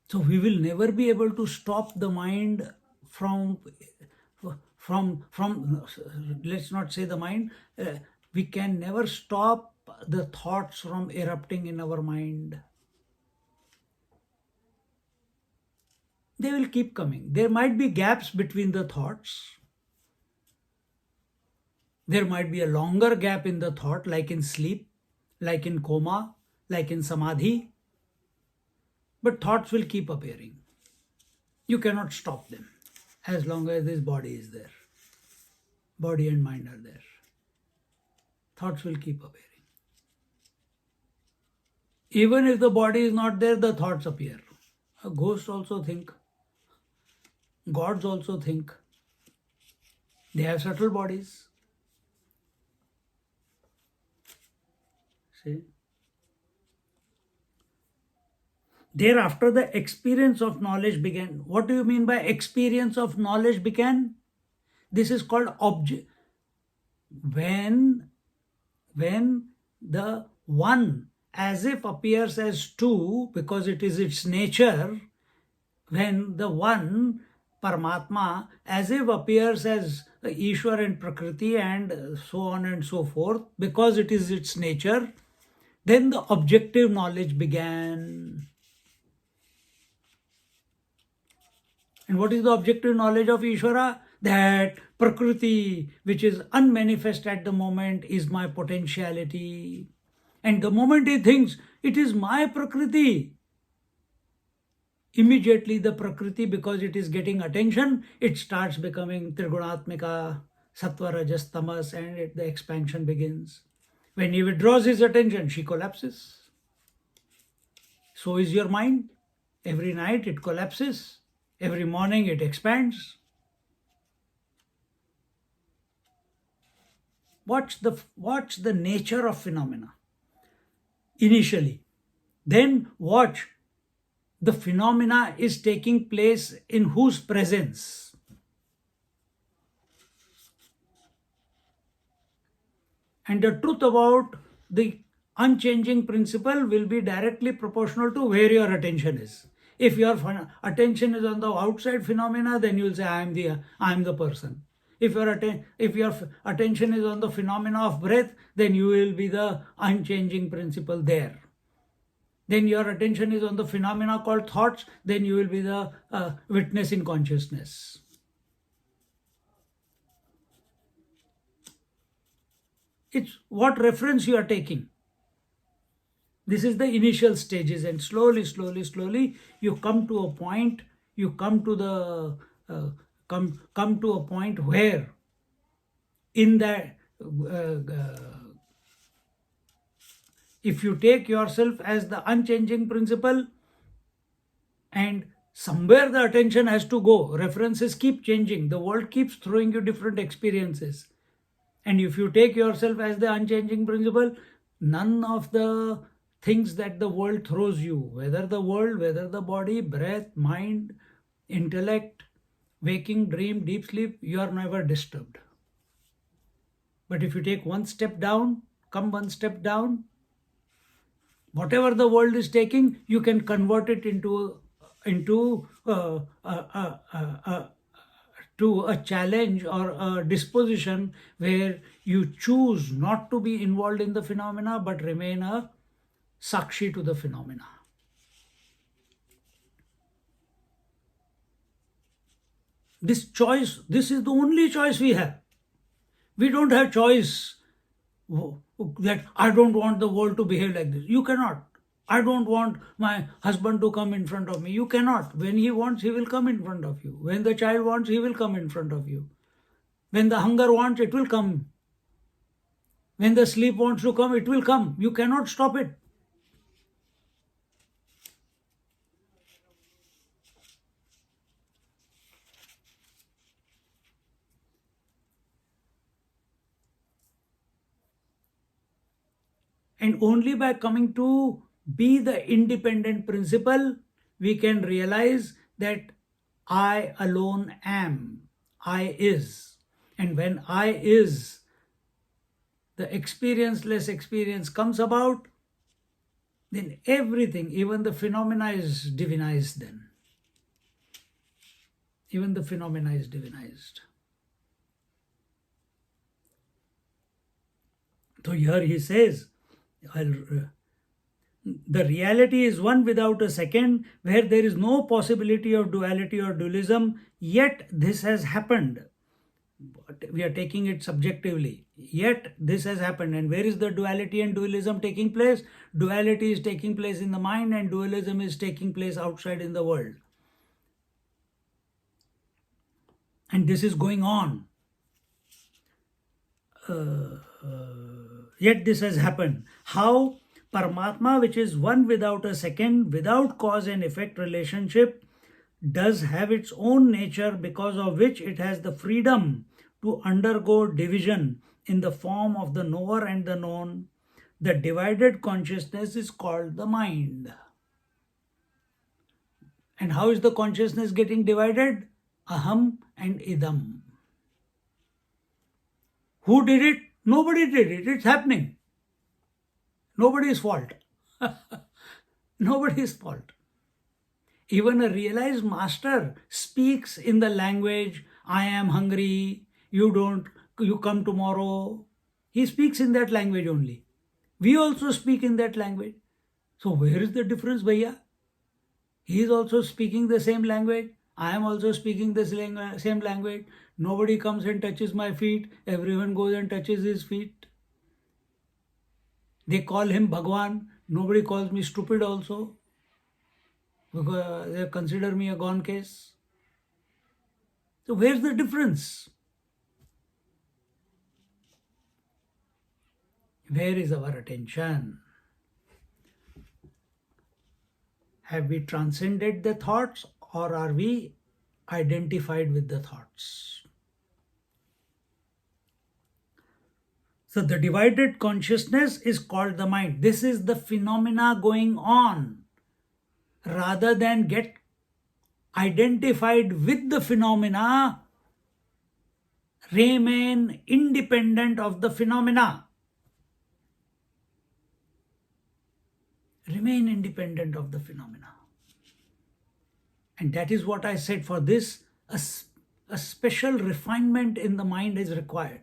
So we will never be able to stop the mind from let's not say the mind, we can never stop the thoughts from erupting in our mind. They will keep coming. There might be gaps between the thoughts. There might be a longer gap in the thought, like in sleep, like in coma, like in samadhi. But thoughts will keep appearing. You cannot stop them as long as this body is there. Body and mind are there. Thoughts will keep appearing. Even if the body is not there, the thoughts appear. A ghost also think. Gods also think. They have subtle bodies. See? Thereafter, the experience of knowledge began. What do you mean by experience of knowledge began? This is called object. When the one as if appears as two, because it is its nature, when the one Paramatma as if appears as Ishwar and Prakriti and so on and so forth, because it is its nature, then the objective knowledge began. And what is the objective knowledge of Ishvara? That Prakriti, which is unmanifest at the moment, is my potentiality. And the moment he thinks, it is my Prakriti, immediately the Prakriti, because it is getting attention, it starts becoming Trigunatmika, Sattva, Rajas, Tamas, and the expansion begins. When he withdraws his attention, she collapses. So is your mind. Every night it collapses. Every morning it expands. Watch the nature of phenomena initially. Then watch the phenomena is taking place in whose presence. And the truth about the unchanging principle will be directly proportional to where your attention is. If your attention is on the outside phenomena, then you will say, I am the person. If your attention is on the phenomena of breath, then you will be the unchanging principle there. Then your attention is on the phenomena called thoughts, then you will be the witness in consciousness. It's what reference you are taking. This is the initial stages, and slowly you come to a point. You come to the come to a point where, in that, if you take yourself as the unchanging principle, and somewhere the attention has to go. References keep changing. The world keeps throwing you different experiences, and if you take yourself as the unchanging principle, none of the things that the world throws you, whether the world, whether the body, breath, mind, intellect, waking, dream, deep sleep, you are never disturbed. But if you take one step down, come one step down, whatever the world is taking, you can convert it to to a challenge or a disposition where you choose not to be involved in the phenomena but remain a sakshi to the phenomena. This choice, this is the only choice we have. We don't have choice that I don't want the world to behave like this. You cannot. I don't want my husband to come in front of me. You cannot. When he wants, he will come in front of you. When the child wants, he will come in front of you. When the hunger wants, it will come. When the sleep wants to come, it will come. You cannot stop it. And only by coming to be the independent principle, we can realize that I alone am. I is. And when I is, the experienceless experience comes about, then everything, even the phenomena is divinized then. Even the phenomena is divinized. So here he says, the reality is one without a second, where there is no possibility of duality or dualism, yet this has happened. We are taking it subjectively. Yet this has happened. And where is the duality and dualism taking place? Duality is taking place in the mind and dualism is taking place outside in the world. And this is going on. Yet this has happened. How? Paramatma, which is one without a second, without cause and effect relationship, does have its own nature, because of which it has the freedom to undergo division in the form of the knower and the known. The divided consciousness is called the mind. And how is the consciousness getting divided? Aham and idam. Who did it? Nobody did it. It's happening. Nobody's fault. Nobody's fault. Even a realized master speaks in the language, I am hungry, you come tomorrow. He speaks in that language only. We also speak in that language. So where is the difference, Bhaiya? He is also speaking the same language. I am also speaking the same language. Nobody comes and touches my feet. Everyone goes and touches his feet. They call him Bhagwan. Nobody calls me stupid also, because they consider me a gone case. So where's the difference? Where is our attention? Have we transcended the thoughts, or are we identified with the thoughts? So the divided consciousness is called the mind. This is the phenomena going on. Rather than get identified with the phenomena, remain independent of the phenomena. Remain independent of the phenomena. And that is what I said. For this, a special refinement in the mind is required.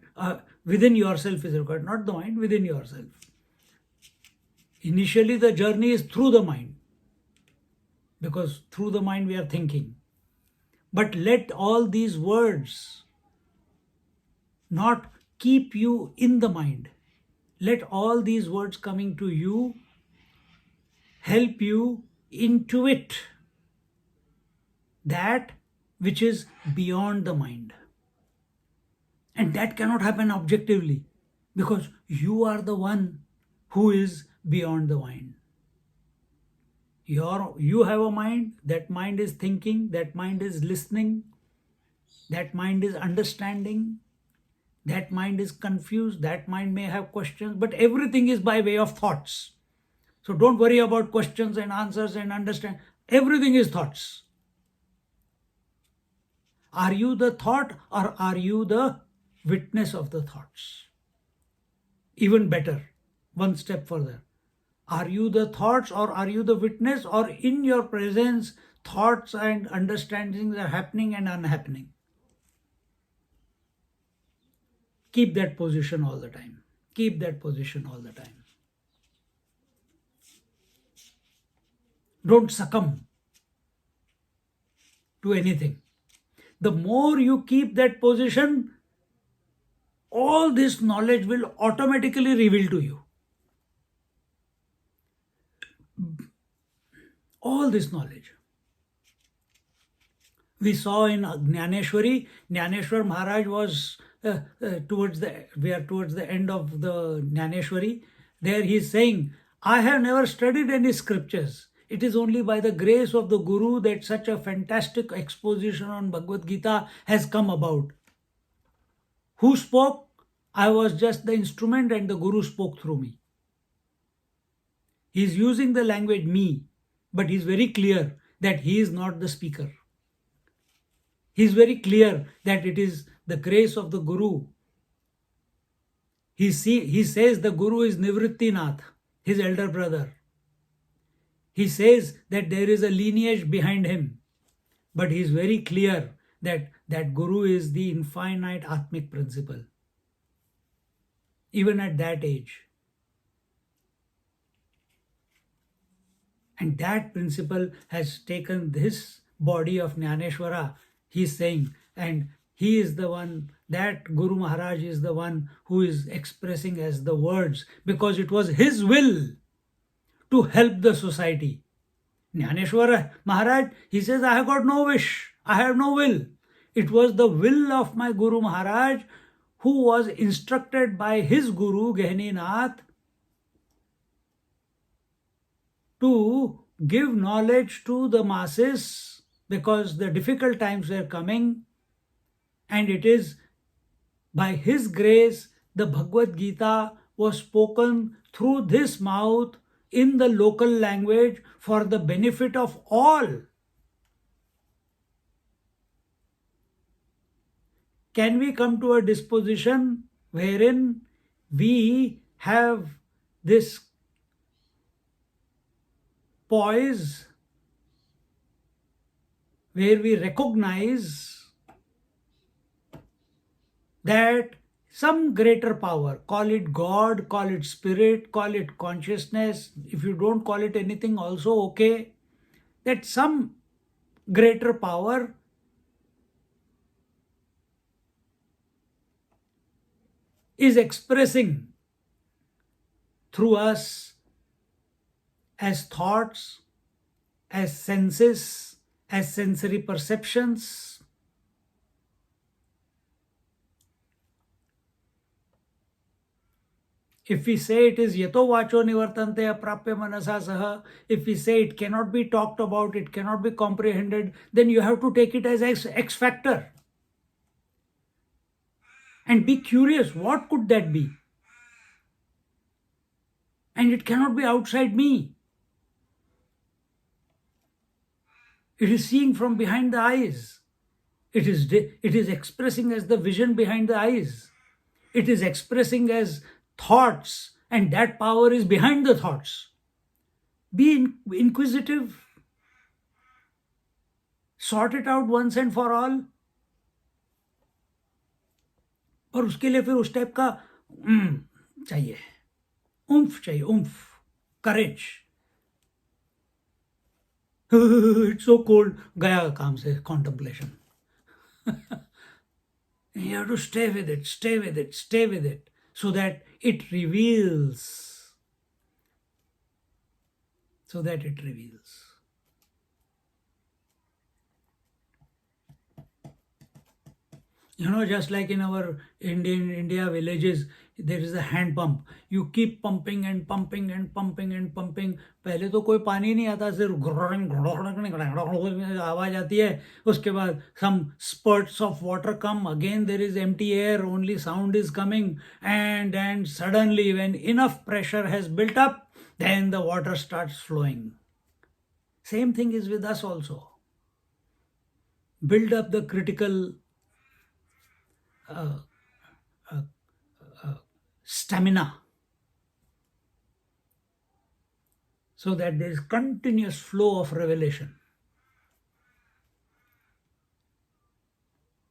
Within yourself is required, not the mind, within yourself. Initially, the journey is through the mind, because through the mind we are thinking. But let all these words not keep you in the mind. Let all these words coming to you help you intuit that which is beyond the mind. And that cannot happen objectively, because you are the one who is beyond the mind. You have a mind, that mind is thinking, that mind is listening, that mind is understanding, that mind is confused, that mind may have questions, but everything is by way of thoughts. So don't worry about questions and answers and understand. Everything is thoughts. Are you the thought, or are you the witness of the thoughts? Even better, one step further. Are you the thoughts, or are you the witness, or in your presence thoughts and understandings are happening and unhappening? Keep that position all the time. Keep that position all the time. Don't succumb to anything. The more you keep that position, all this knowledge will automatically reveal to you. All this knowledge. We saw in Jnaneshwari, Jnaneshwar Maharaj was towards the end of the Jnaneshwari. There he is saying, I have never studied any scriptures. It is only by the grace of the Guru that such a fantastic exposition on Bhagavad Gita has come about. Who spoke? I was just the instrument and the Guru spoke through me. He is using the language me, but he is very clear that he is not the speaker. He is very clear that it is the grace of the Guru. He says the Guru is Nivrittinath, his elder brother. He says that there is a lineage behind him, but he is very clear that that Guru is the infinite Atmic principle, even at that age. And that principle has taken this body of Jnaneshwara, he is saying, and he is the one, that Guru Maharaj is the one who is expressing as the words, because it was his will to help the society. Jnaneshwara Maharaj, he says, I have got no wish, I have no will. It was the will of my Guru Maharaj, who was instructed by his Guru Gehninath to give knowledge to the masses, because the difficult times were coming, and it is by his grace the Bhagavad Gita was spoken through this mouth in the local language for the benefit of all. Can we come to a disposition wherein we have this poise, where we recognize that some greater power, call it God, call it spirit, call it consciousness, if you don't call it anything also okay, that some greater power is expressing through us as thoughts, as senses, as sensory perceptions. If we say it is yato vacho nivartante aprapya manasa saha, if we say it cannot be talked about, it cannot be comprehended, then you have to take it as X factor. And be curious, what could that be? And it cannot be outside me. It is seeing from behind the eyes. It is expressing as the vision behind the eyes. It is expressing as thoughts, and that power is behind the thoughts. Be inquisitive. Sort it out once and for all. और उसके लिए फिर उस type का चाहिए, उम्फ चाहिए, उम्फ, करेज. It's so cold. गया काम से contemplation. You have to stay with it, stay with it, stay with it, so that it reveals. So that it reveals. You know, just like in our India villages, there is a hand pump. You keep pumping and pumping and pumping and pumping. पहले तो कोई पानी नहीं आता, सिर्फ आवाज आती है. उसके बाद some spurts of water come. Again there is empty air, only sound is coming. And suddenly when enough pressure has built up, then the water starts flowing. Same thing is with us also. Build up the critical stamina, so that there is continuous flow of revelation.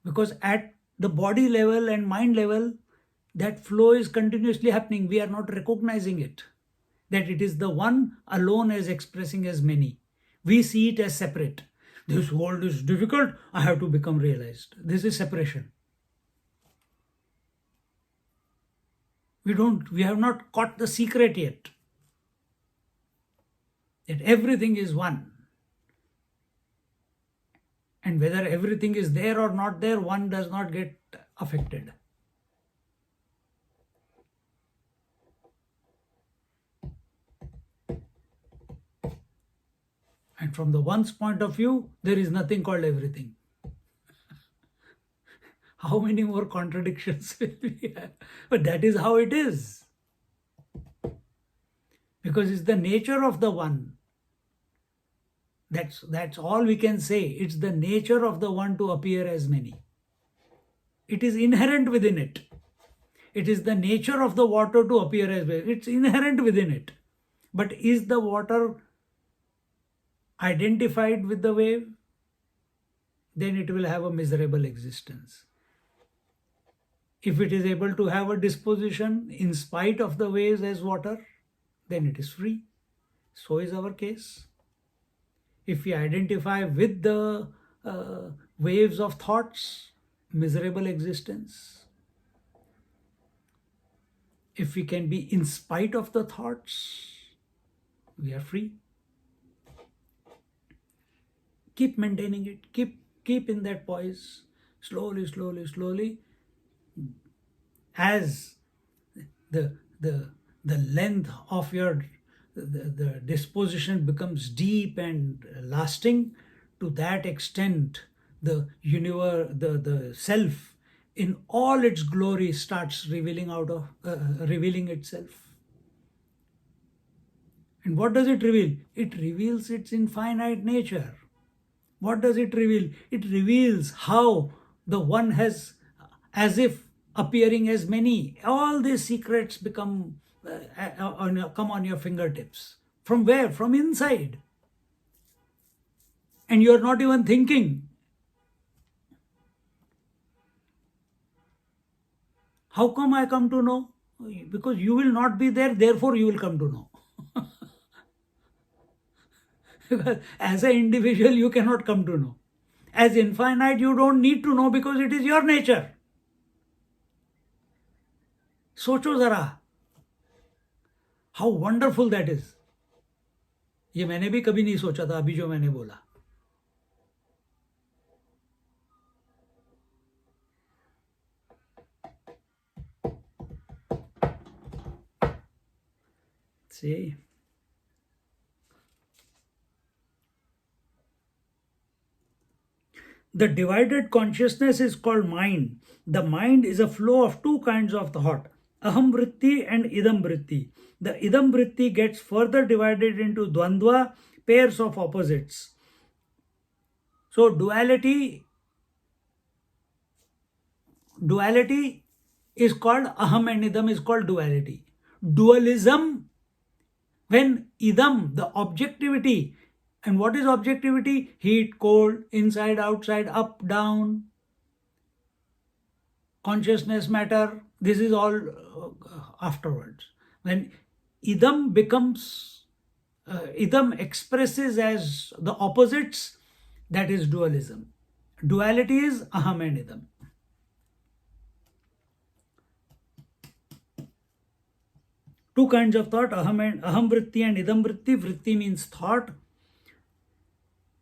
Because at the body level and mind level, that flow is continuously happening. We are not recognizing it, that it is the one alone as expressing as many. We see it as separate. This world is difficult, I have to become realized. This is separation. We have not caught the secret yet, that everything is one. And whether everything is there or not there, one does not get affected. And from the one's point of view, there is nothing called everything. How many more contradictions will we have? But that is how it is. Because it's the nature of the one. That's all we can say. It's the nature of the one to appear as many. It is inherent within it. It is the nature of the water to appear as many. It's inherent within it. But is the water identified with the wave? Then it will have a miserable existence. If it is able to have a disposition in spite of the waves as water, then it is free. So is our case. If we identify with the waves of thoughts, miserable existence. If we can be in spite of the thoughts, we are free. Keep maintaining it. Keep in that poise. Slowly. As the length of your the disposition becomes deep and lasting, to that extent the universe, the self in all its glory starts revealing itself. And what does it reveal? It reveals its infinite nature. What does it reveal? It reveals how the one has, as if appearing as many. All these secrets come on your fingertips. From where? From inside. And you're not even thinking. How come I come to know? Because you will not be there, therefore you will come to know. Because as an individual, you cannot come to know. As infinite, you don't need to know because it is your nature. सोचो जरा, how wonderful that is. ये मैंने भी कभी नहीं सोचा था, अभी जो मैंने बोला. See, the divided consciousness is called mind. The mind is a flow of two kinds of thought, aham vritti and idam vritti. The idam vritti gets further divided into dvandva, pairs of opposites. So duality is called aham, and idam is called duality. Dualism, when idam, the objectivity, and what is objectivity? Heat, cold, inside, outside, up, down, consciousness, matter. This is all afterwards. When idam expresses as the opposites, that is dualism. Duality is aham and idam. Two kinds of thought, aham vritti and idam vritti. Vritti means thought.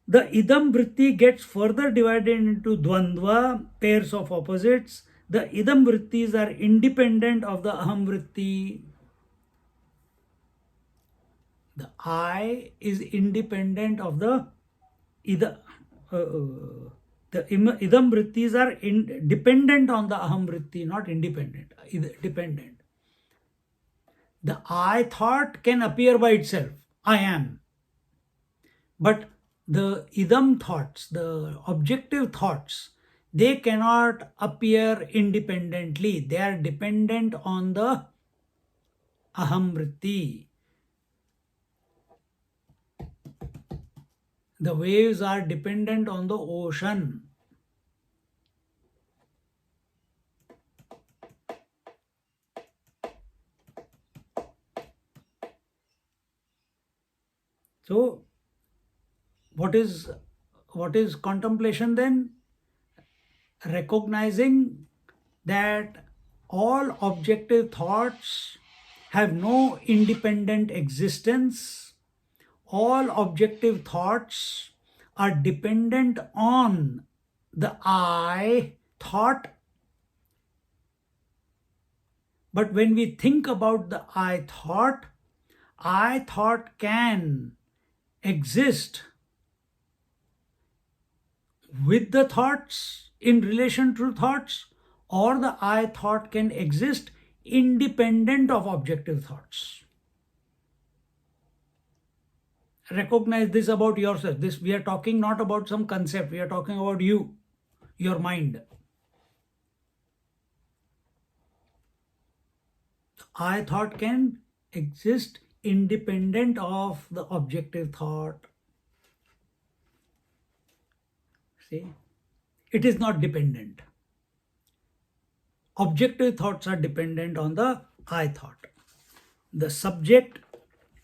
The idam vritti gets further divided into dvandva, pairs of opposites. The idam vrittis are independent of the aham vritti. The I is independent of the idam. The idam vrittis are dependent on the aham vritti, not independent, dependent. The I thought can appear by itself, I am. But the idam thoughts, the objective thoughts, they cannot appear independently. They are dependent on the aham vritti. The waves are dependent on the ocean. So what is contemplation then? Recognizing that all objective thoughts have no independent existence. All objective thoughts are dependent on the I thought. But when we think about the I thought can exist with the thoughts, in relation to thoughts, or the I thought can exist independent of objective thoughts. Recognize this about yourself. This, we are talking not about some concept, we are talking about you, your mind. I thought can exist independent of the objective thought. See, it is not dependent. Objective thoughts are dependent on the I thought. The subject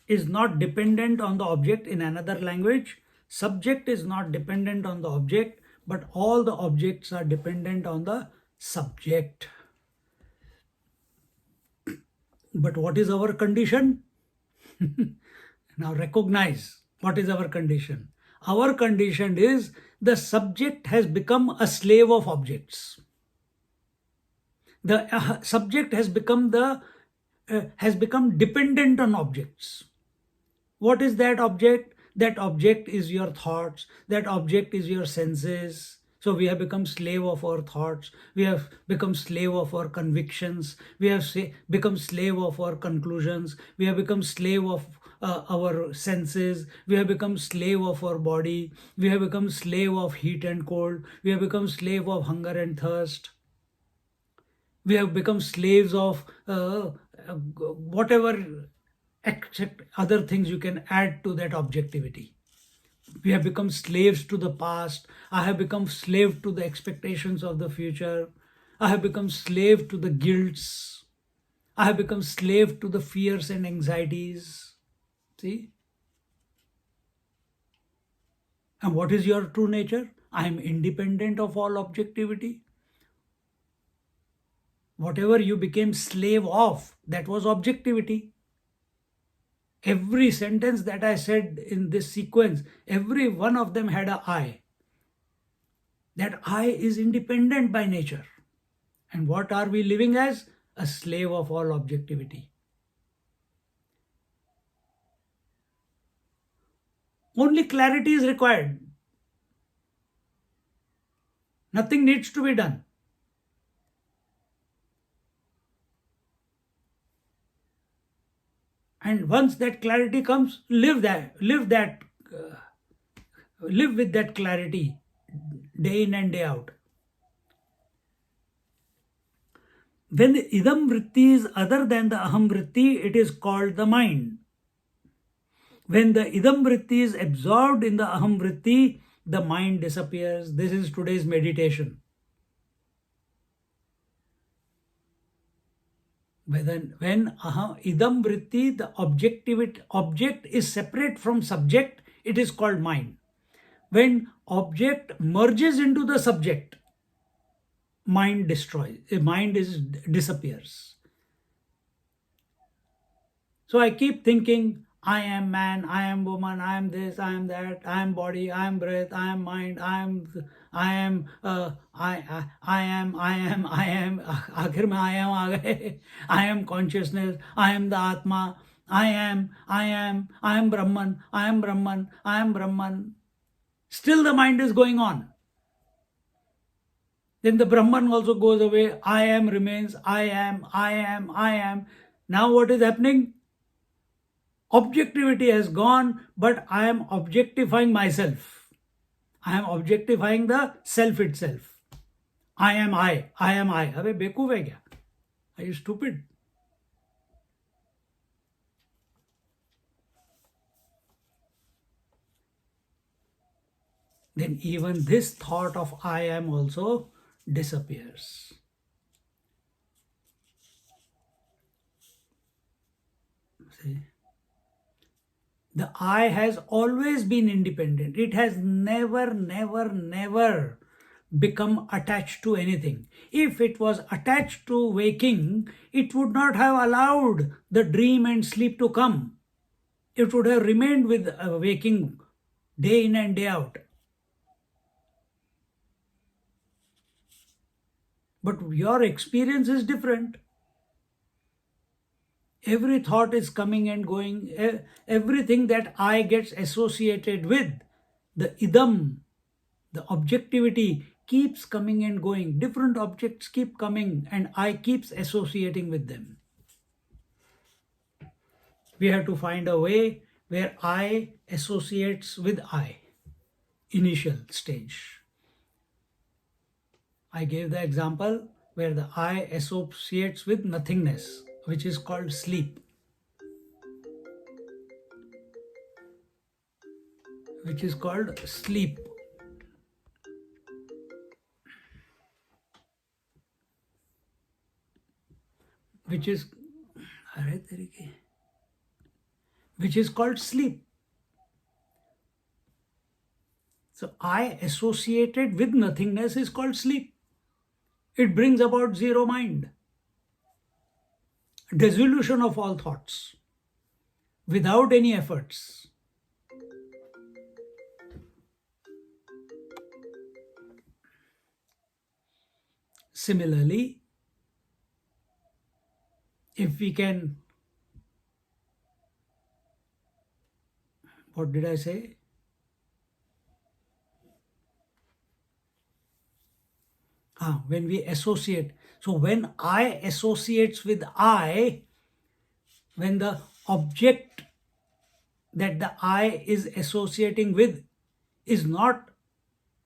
is not dependent on the object. In another language, subject is not dependent on the object, but all the objects are dependent on the subject. But what is our condition? Now recognize what is our condition. Our condition is the subject has become a slave of objects. The subject has become dependent on objects. What is that object? That object is your thoughts. That object is your senses. So we have become slave of our thoughts. We have become slave of our convictions. We have become slave of our conclusions. We have become slave of our senses. We have become slave of our body. We have become slave of heat and cold. We have become slave of hunger and thirst. We have become slaves of whatever except other things you can add to that objectivity. We have become slaves to the past. I have become slave to the expectations of the future. I have become slave to the guilts. I have become slave to the fears and anxieties. See? And what is your true nature? I am independent of all objectivity. Whatever you became slave of, that was objectivity. Every sentence that I said in this sequence, every one of them had a I. That I is independent by nature. And what are we living as? A slave of all objectivity. Only clarity is required. Nothing needs to be done. And once that clarity comes, live with that clarity day in and day out. When the idam vritti is other than the aham vritti, it is called the mind. When the idam vritti is absorbed in the aham vritti, the mind disappears. This is today's meditation. When idam vritti, the object is separate from subject, it is called mind. When object merges into the subject, mind disappears. So I keep thinking, I am man, I am woman, I am this, I am that, I am body, I am breath, I am mind, I am, आखिर में I am आ गए. I am consciousness, I am the Atma, I am Brahman, I am Brahman, I am Brahman. Still the mind is going on. Then the Brahman also goes away. I am remains. I am. Now what is happening? Objectivity has gone, but I am objectifying myself. I am objectifying the self itself. I am I. अबे बेवकूफ है क्या? Are you stupid? Then even this thought of I am also disappears. See? The I has always been independent. It has never, never, never become attached to anything. If it was attached to waking, it would not have allowed the dream and sleep to come. It would have remained with waking day in and day out. But your experience is different. Every thought is coming and going. Everything that I gets associated with, the idam, the objectivity keeps coming and going. Different objects keep coming and I keeps associating with them. We have to find a way where I associates with I. Initial stage. I gave the example where the I associates with nothingness, which is called sleep. Which is called sleep. Which is called sleep. So I associated with nothingness is called sleep. It brings about zero mind. Dissolution of all thoughts without any efforts. Similarly, if we can, what did I say? When we associate. So when I associates with I, when the object that the I is associating with is not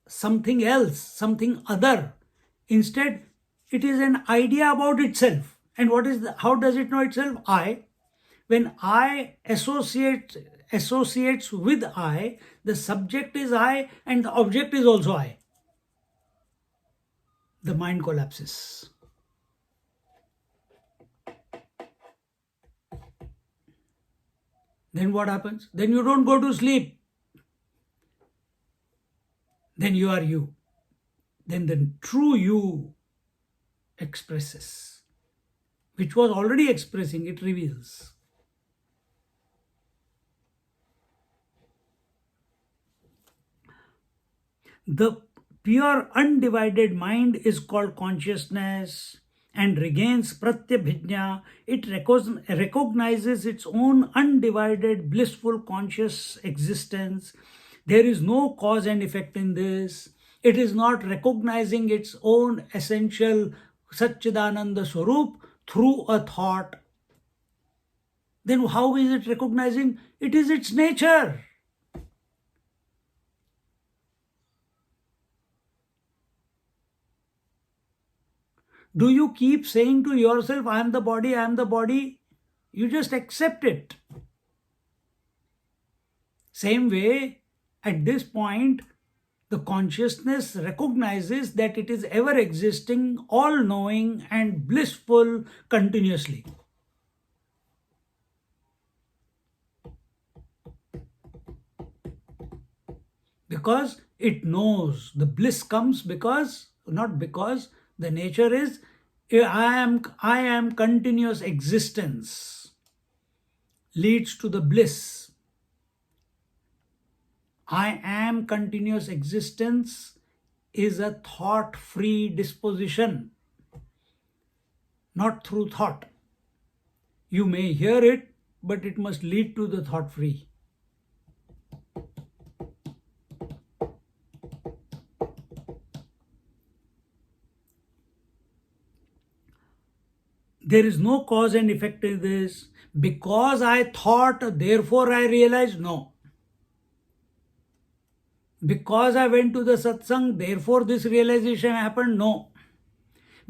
something else, something other. Instead, it is an idea about itself. And how does it know itself? I. When I associates with I, the subject is I and the object is also I. The mind collapses. Then what happens? Then you don't go to sleep. Then you are you. Then the true you expresses, which was already expressing, it reveals. The pure undivided mind is called consciousness and regains pratyabhijna. It recognizes its own undivided blissful conscious existence. There is no cause and effect in this. It is not recognizing its own essential Satchidananda Swarup through a thought. Then how is it recognizing? It is its nature. Do you keep saying to yourself, I am the body, I am the body? You just accept it. Same way, at this point, the consciousness recognizes that it is ever existing, all-knowing and blissful continuously. Because it knows. The bliss comes not because, the nature is, I am continuous existence leads to the bliss. I am continuous existence is a thought-free disposition, not through thought. You may hear it, but it must lead to the thought-free. There is no cause and effect in this. Because I thought, therefore I realized. No. Because I went to the satsang, therefore this realization happened. No.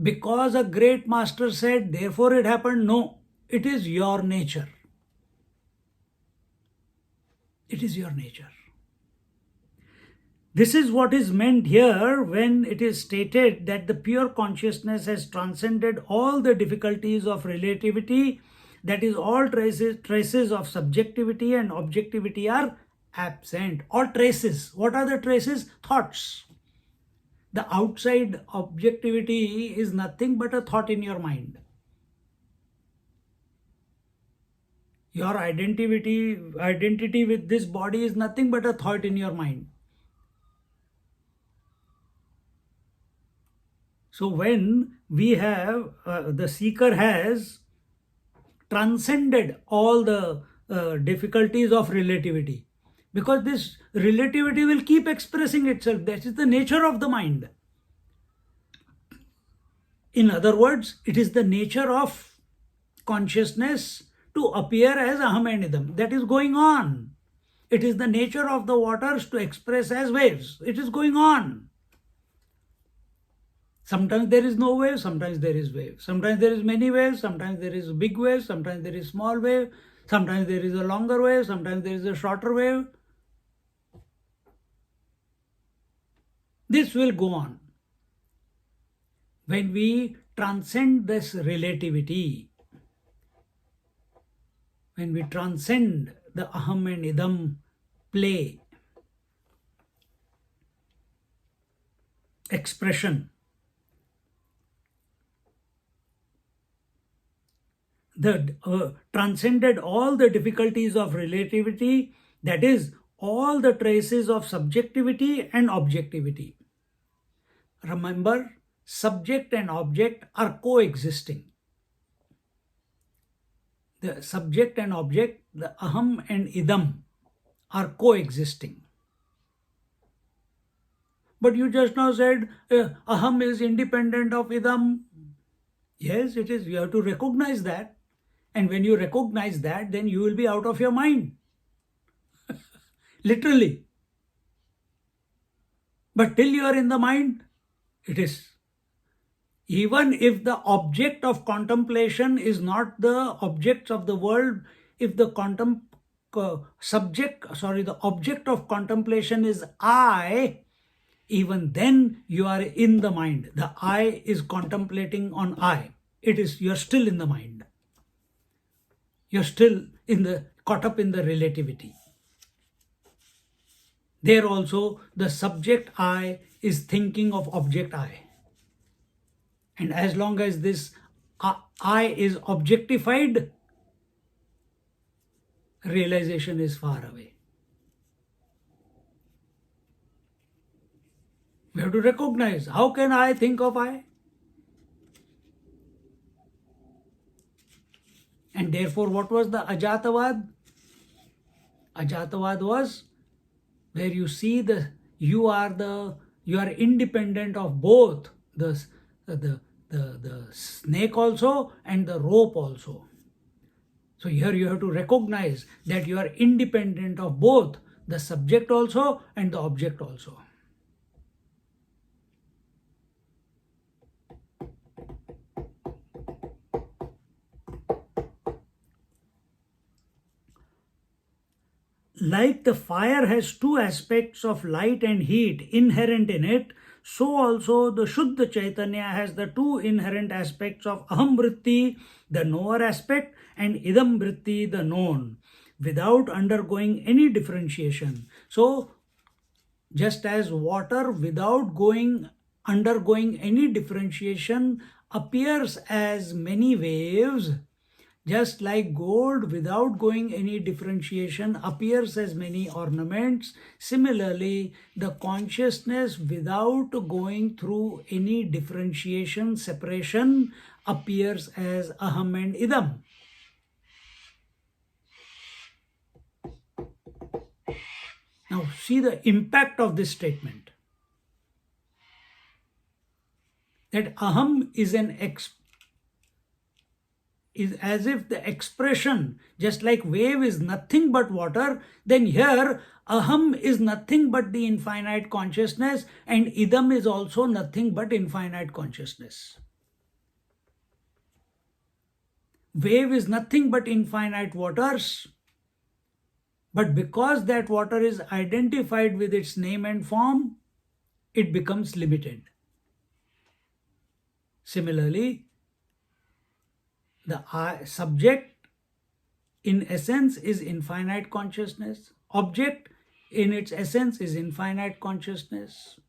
Because a great master said, therefore it happened. No. It is your nature. It is your nature. This is what is meant here when it is stated that the pure consciousness has transcended all the difficulties of relativity. that is all traces of subjectivity and objectivity are absent. All traces. What are the traces? Thoughts. The outside objectivity is nothing but a thought in your mind. Your identity with this body is nothing but a thought in your mind. So when we have, the seeker has transcended all the difficulties of relativity, because this relativity will keep expressing itself. That is the nature of the mind. In other words, it is the nature of consciousness to appear as aham and idam. That is going on. It is the nature of the waters to express as waves. It is going on. Sometimes there is no wave, sometimes there is wave. Sometimes there is many waves, sometimes there is a big wave, sometimes there is small wave, sometimes there is a longer wave, sometimes there is a shorter wave. This will go on. When we transcend this relativity, when we transcend the aham and idam play, expression, transcended all the difficulties of relativity, that is, all the traces of subjectivity and objectivity. Remember, subject and object are coexisting. The subject and object, the aham and idam, are coexisting. But you just now said aham is independent of idam. Yes, it is. You have to recognize that. And when you recognize that, then you will be out of your mind. Literally. But till you are in the mind, it is. Even if the object of contemplation is not the objects of the world, if the the object of contemplation is I, even then you are in the mind. The I is contemplating on I. You're still in the mind. You're still caught up in the relativity. There also the subject I is thinking of object I. And as long as this I is objectified, realization is far away. We have to recognize, how can I think of I? And therefore, what was the Ajatavad? Ajatavad was where you see you are independent of both the snake also and the rope also. So here you have to recognize that you are independent of both the subject also and the object also. Like the fire has two aspects of light and heat inherent in it, so also the Shuddha Chaitanya has the two inherent aspects of Aham Vritti, the knower aspect, and Idam Vritti, the known, without undergoing any differentiation. So, just as water without undergoing any differentiation appears as many waves, just like gold without going any differentiation appears as many ornaments, similarly the consciousness without going through any differentiation, separation, appears as aham and idam. Now see the impact of this statement. That aham is as if the expression, just like wave is nothing but water, then here aham is nothing but the infinite consciousness and idam is also nothing but infinite consciousness. Wave is nothing but infinite waters, but because that water is identified with its name and form, it becomes limited. Similarly, the subject in essence is infinite consciousness. Object in its essence is infinite consciousness.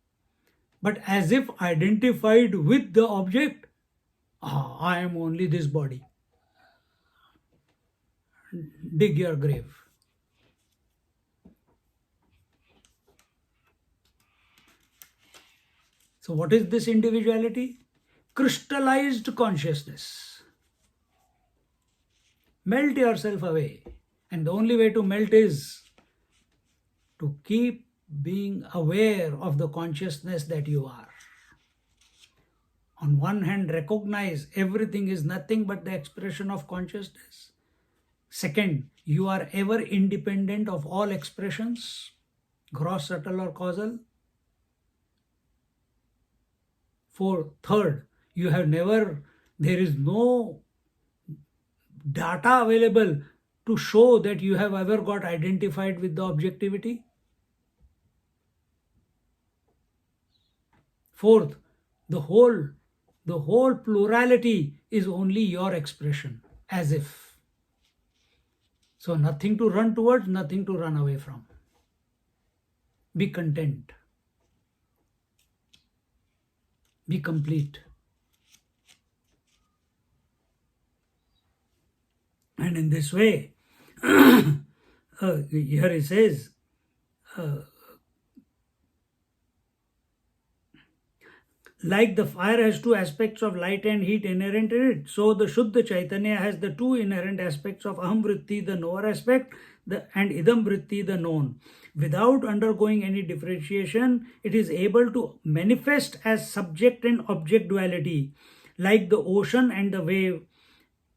But as if identified with the object, I am only this body. Dig your grave. So what is this individuality? Crystallized consciousness. Melt yourself away. And the only way to melt is to keep being aware of the consciousness that you are. On one hand, recognize everything is nothing but the expression of consciousness. Second, you are ever independent of all expressions, gross, subtle or causal. Third, you have never, there is no data available to show that you have ever got identified with the objectivity. Fourth, the whole plurality is only your expression, as if. So nothing to run towards, nothing to run away from. Be content. Be complete. And in this way, here he says, like the fire has two aspects of light and heat inherent in it, so the Shuddha Chaitanya has the two inherent aspects of Aham Vritti, the knower aspect, and Idam Vritti, the known. Without undergoing any differentiation, it is able to manifest as subject and object duality, like the ocean and the wave.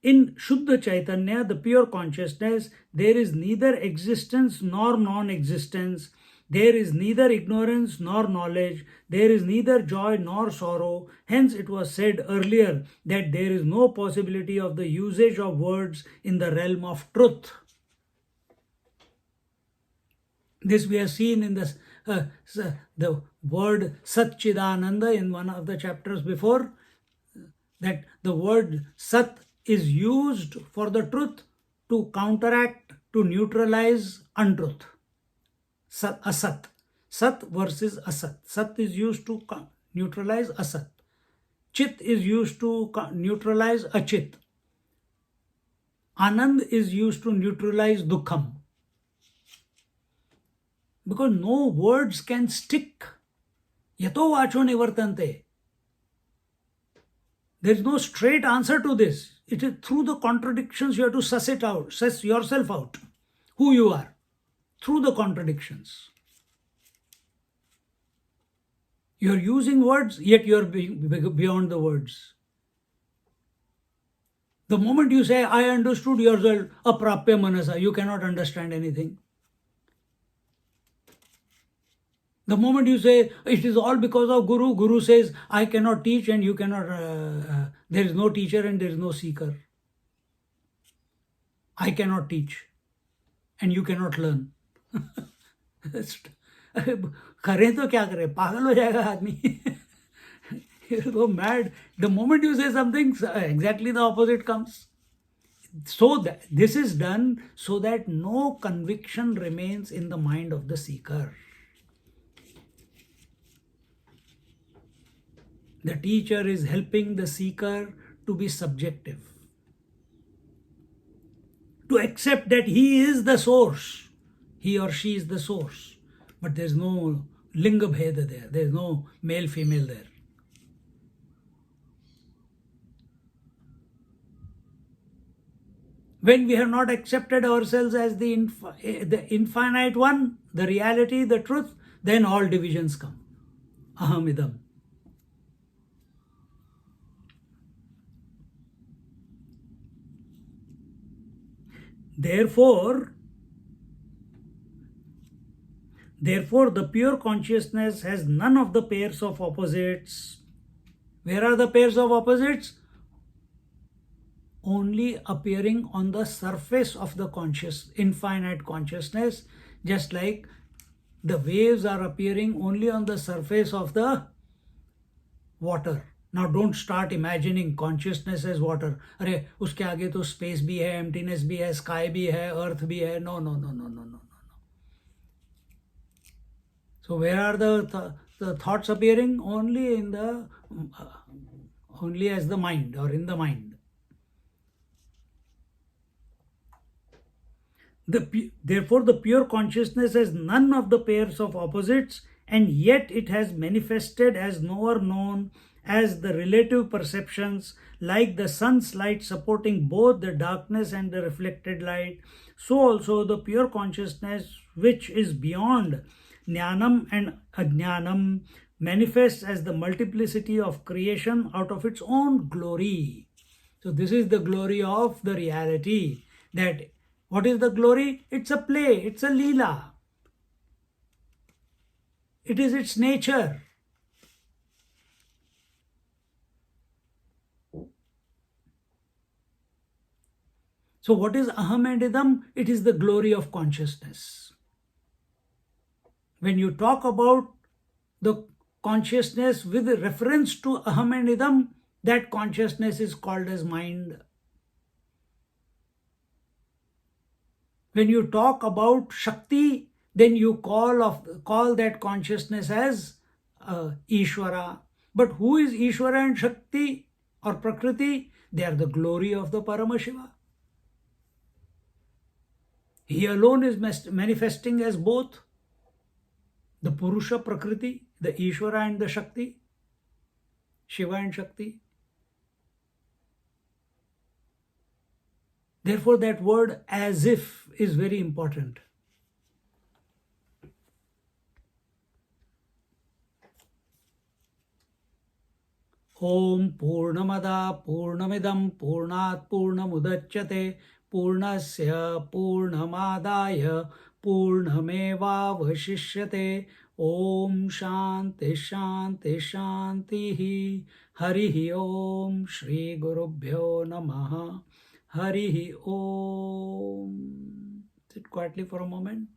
In Shuddha Chaitanya, the pure consciousness, there is neither existence nor non-existence. There is neither ignorance nor knowledge. There is neither joy nor sorrow. Hence it was said earlier that there is no possibility of the usage of words in the realm of truth. This we have seen in the word Satchidananda in one of the chapters before, that the word Sat is used for the truth to counteract, to neutralize untruth. Asat. Sat versus Asat. Sat is used to neutralize Asat. Chit is used to neutralize Achit. Anand is used to neutralize Dukkham. Because no words can stick. Yato vacho nivartante. There is no straight answer to this. It is through the contradictions you have to suss it out, suss yourself out, who you are, through the contradictions. You are using words, yet you are beyond the words. The moment you say, I understood yourself, aprapya manasa, you cannot understand anything. The moment you say, it is all because of Guru, Guru says, I cannot teach and you cannot, there is no teacher and there is no seeker. I cannot teach and you cannot learn. करें तो क्या करें, पागल हो जाएगा आदमी. You're so mad. The moment you say something, exactly the opposite comes. So that this is done so that no conviction remains in the mind of the seeker. The teacher is helping the seeker to be subjective, to accept that he is the source, he or she is the source, but there is no linga bheda there, there is no male female there. When we have not accepted ourselves as the infinite one, the reality, the truth, then all divisions come. Aham idam. Therefore, the pure consciousness has none of the pairs of opposites. Where are the pairs of opposites? Only appearing on the surface of the infinite consciousness, just like the waves are appearing only on the surface of the water. Now don't start imagining consciousness as water. अरे उसके आगे तो space भी है, emptiness भी है, sky भी है, earth भी है. No, no, no, no, no, no, no. So where are the thoughts appearing? Only in the only as the mind or in the mind. Therefore, the pure consciousness has none of the pairs of opposites, and yet it has manifested as knower known as the relative perceptions, like the sun's light supporting both the darkness and the reflected light. So also the pure consciousness, which is beyond jnanam and ajnanam, manifests as the multiplicity of creation out of its own glory. So this is the glory of the reality. That what is the glory? It's a play, it's a leela. It is its nature. So what is aham and idam? It is the glory of consciousness. When you talk about the consciousness with reference to aham and idam, that consciousness is called as mind. When you talk about Shakti, then you call that consciousness as Ishvara. But who is Ishvara and Shakti or Prakriti? They are the glory of the Paramashiva. He alone is manifesting as both the Purusha Prakriti, the Ishvara and the Shakti, Shiva and Shakti. Therefore, that word as if is very important. Om Purnamada Purnamidam Purnat Purnamudachyate Purnasya Purnamadaya Purnamevavashishyate. Om Shanti Shanti Shanti. Harihi Om Shri Gurubhyo Namaha. Harihi Om. Sit quietly for a moment.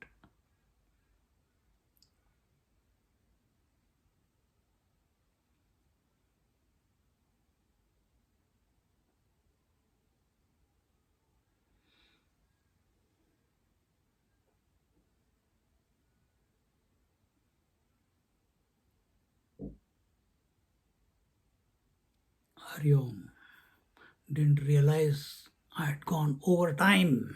Hari Om. Didn't realize I had gone over time.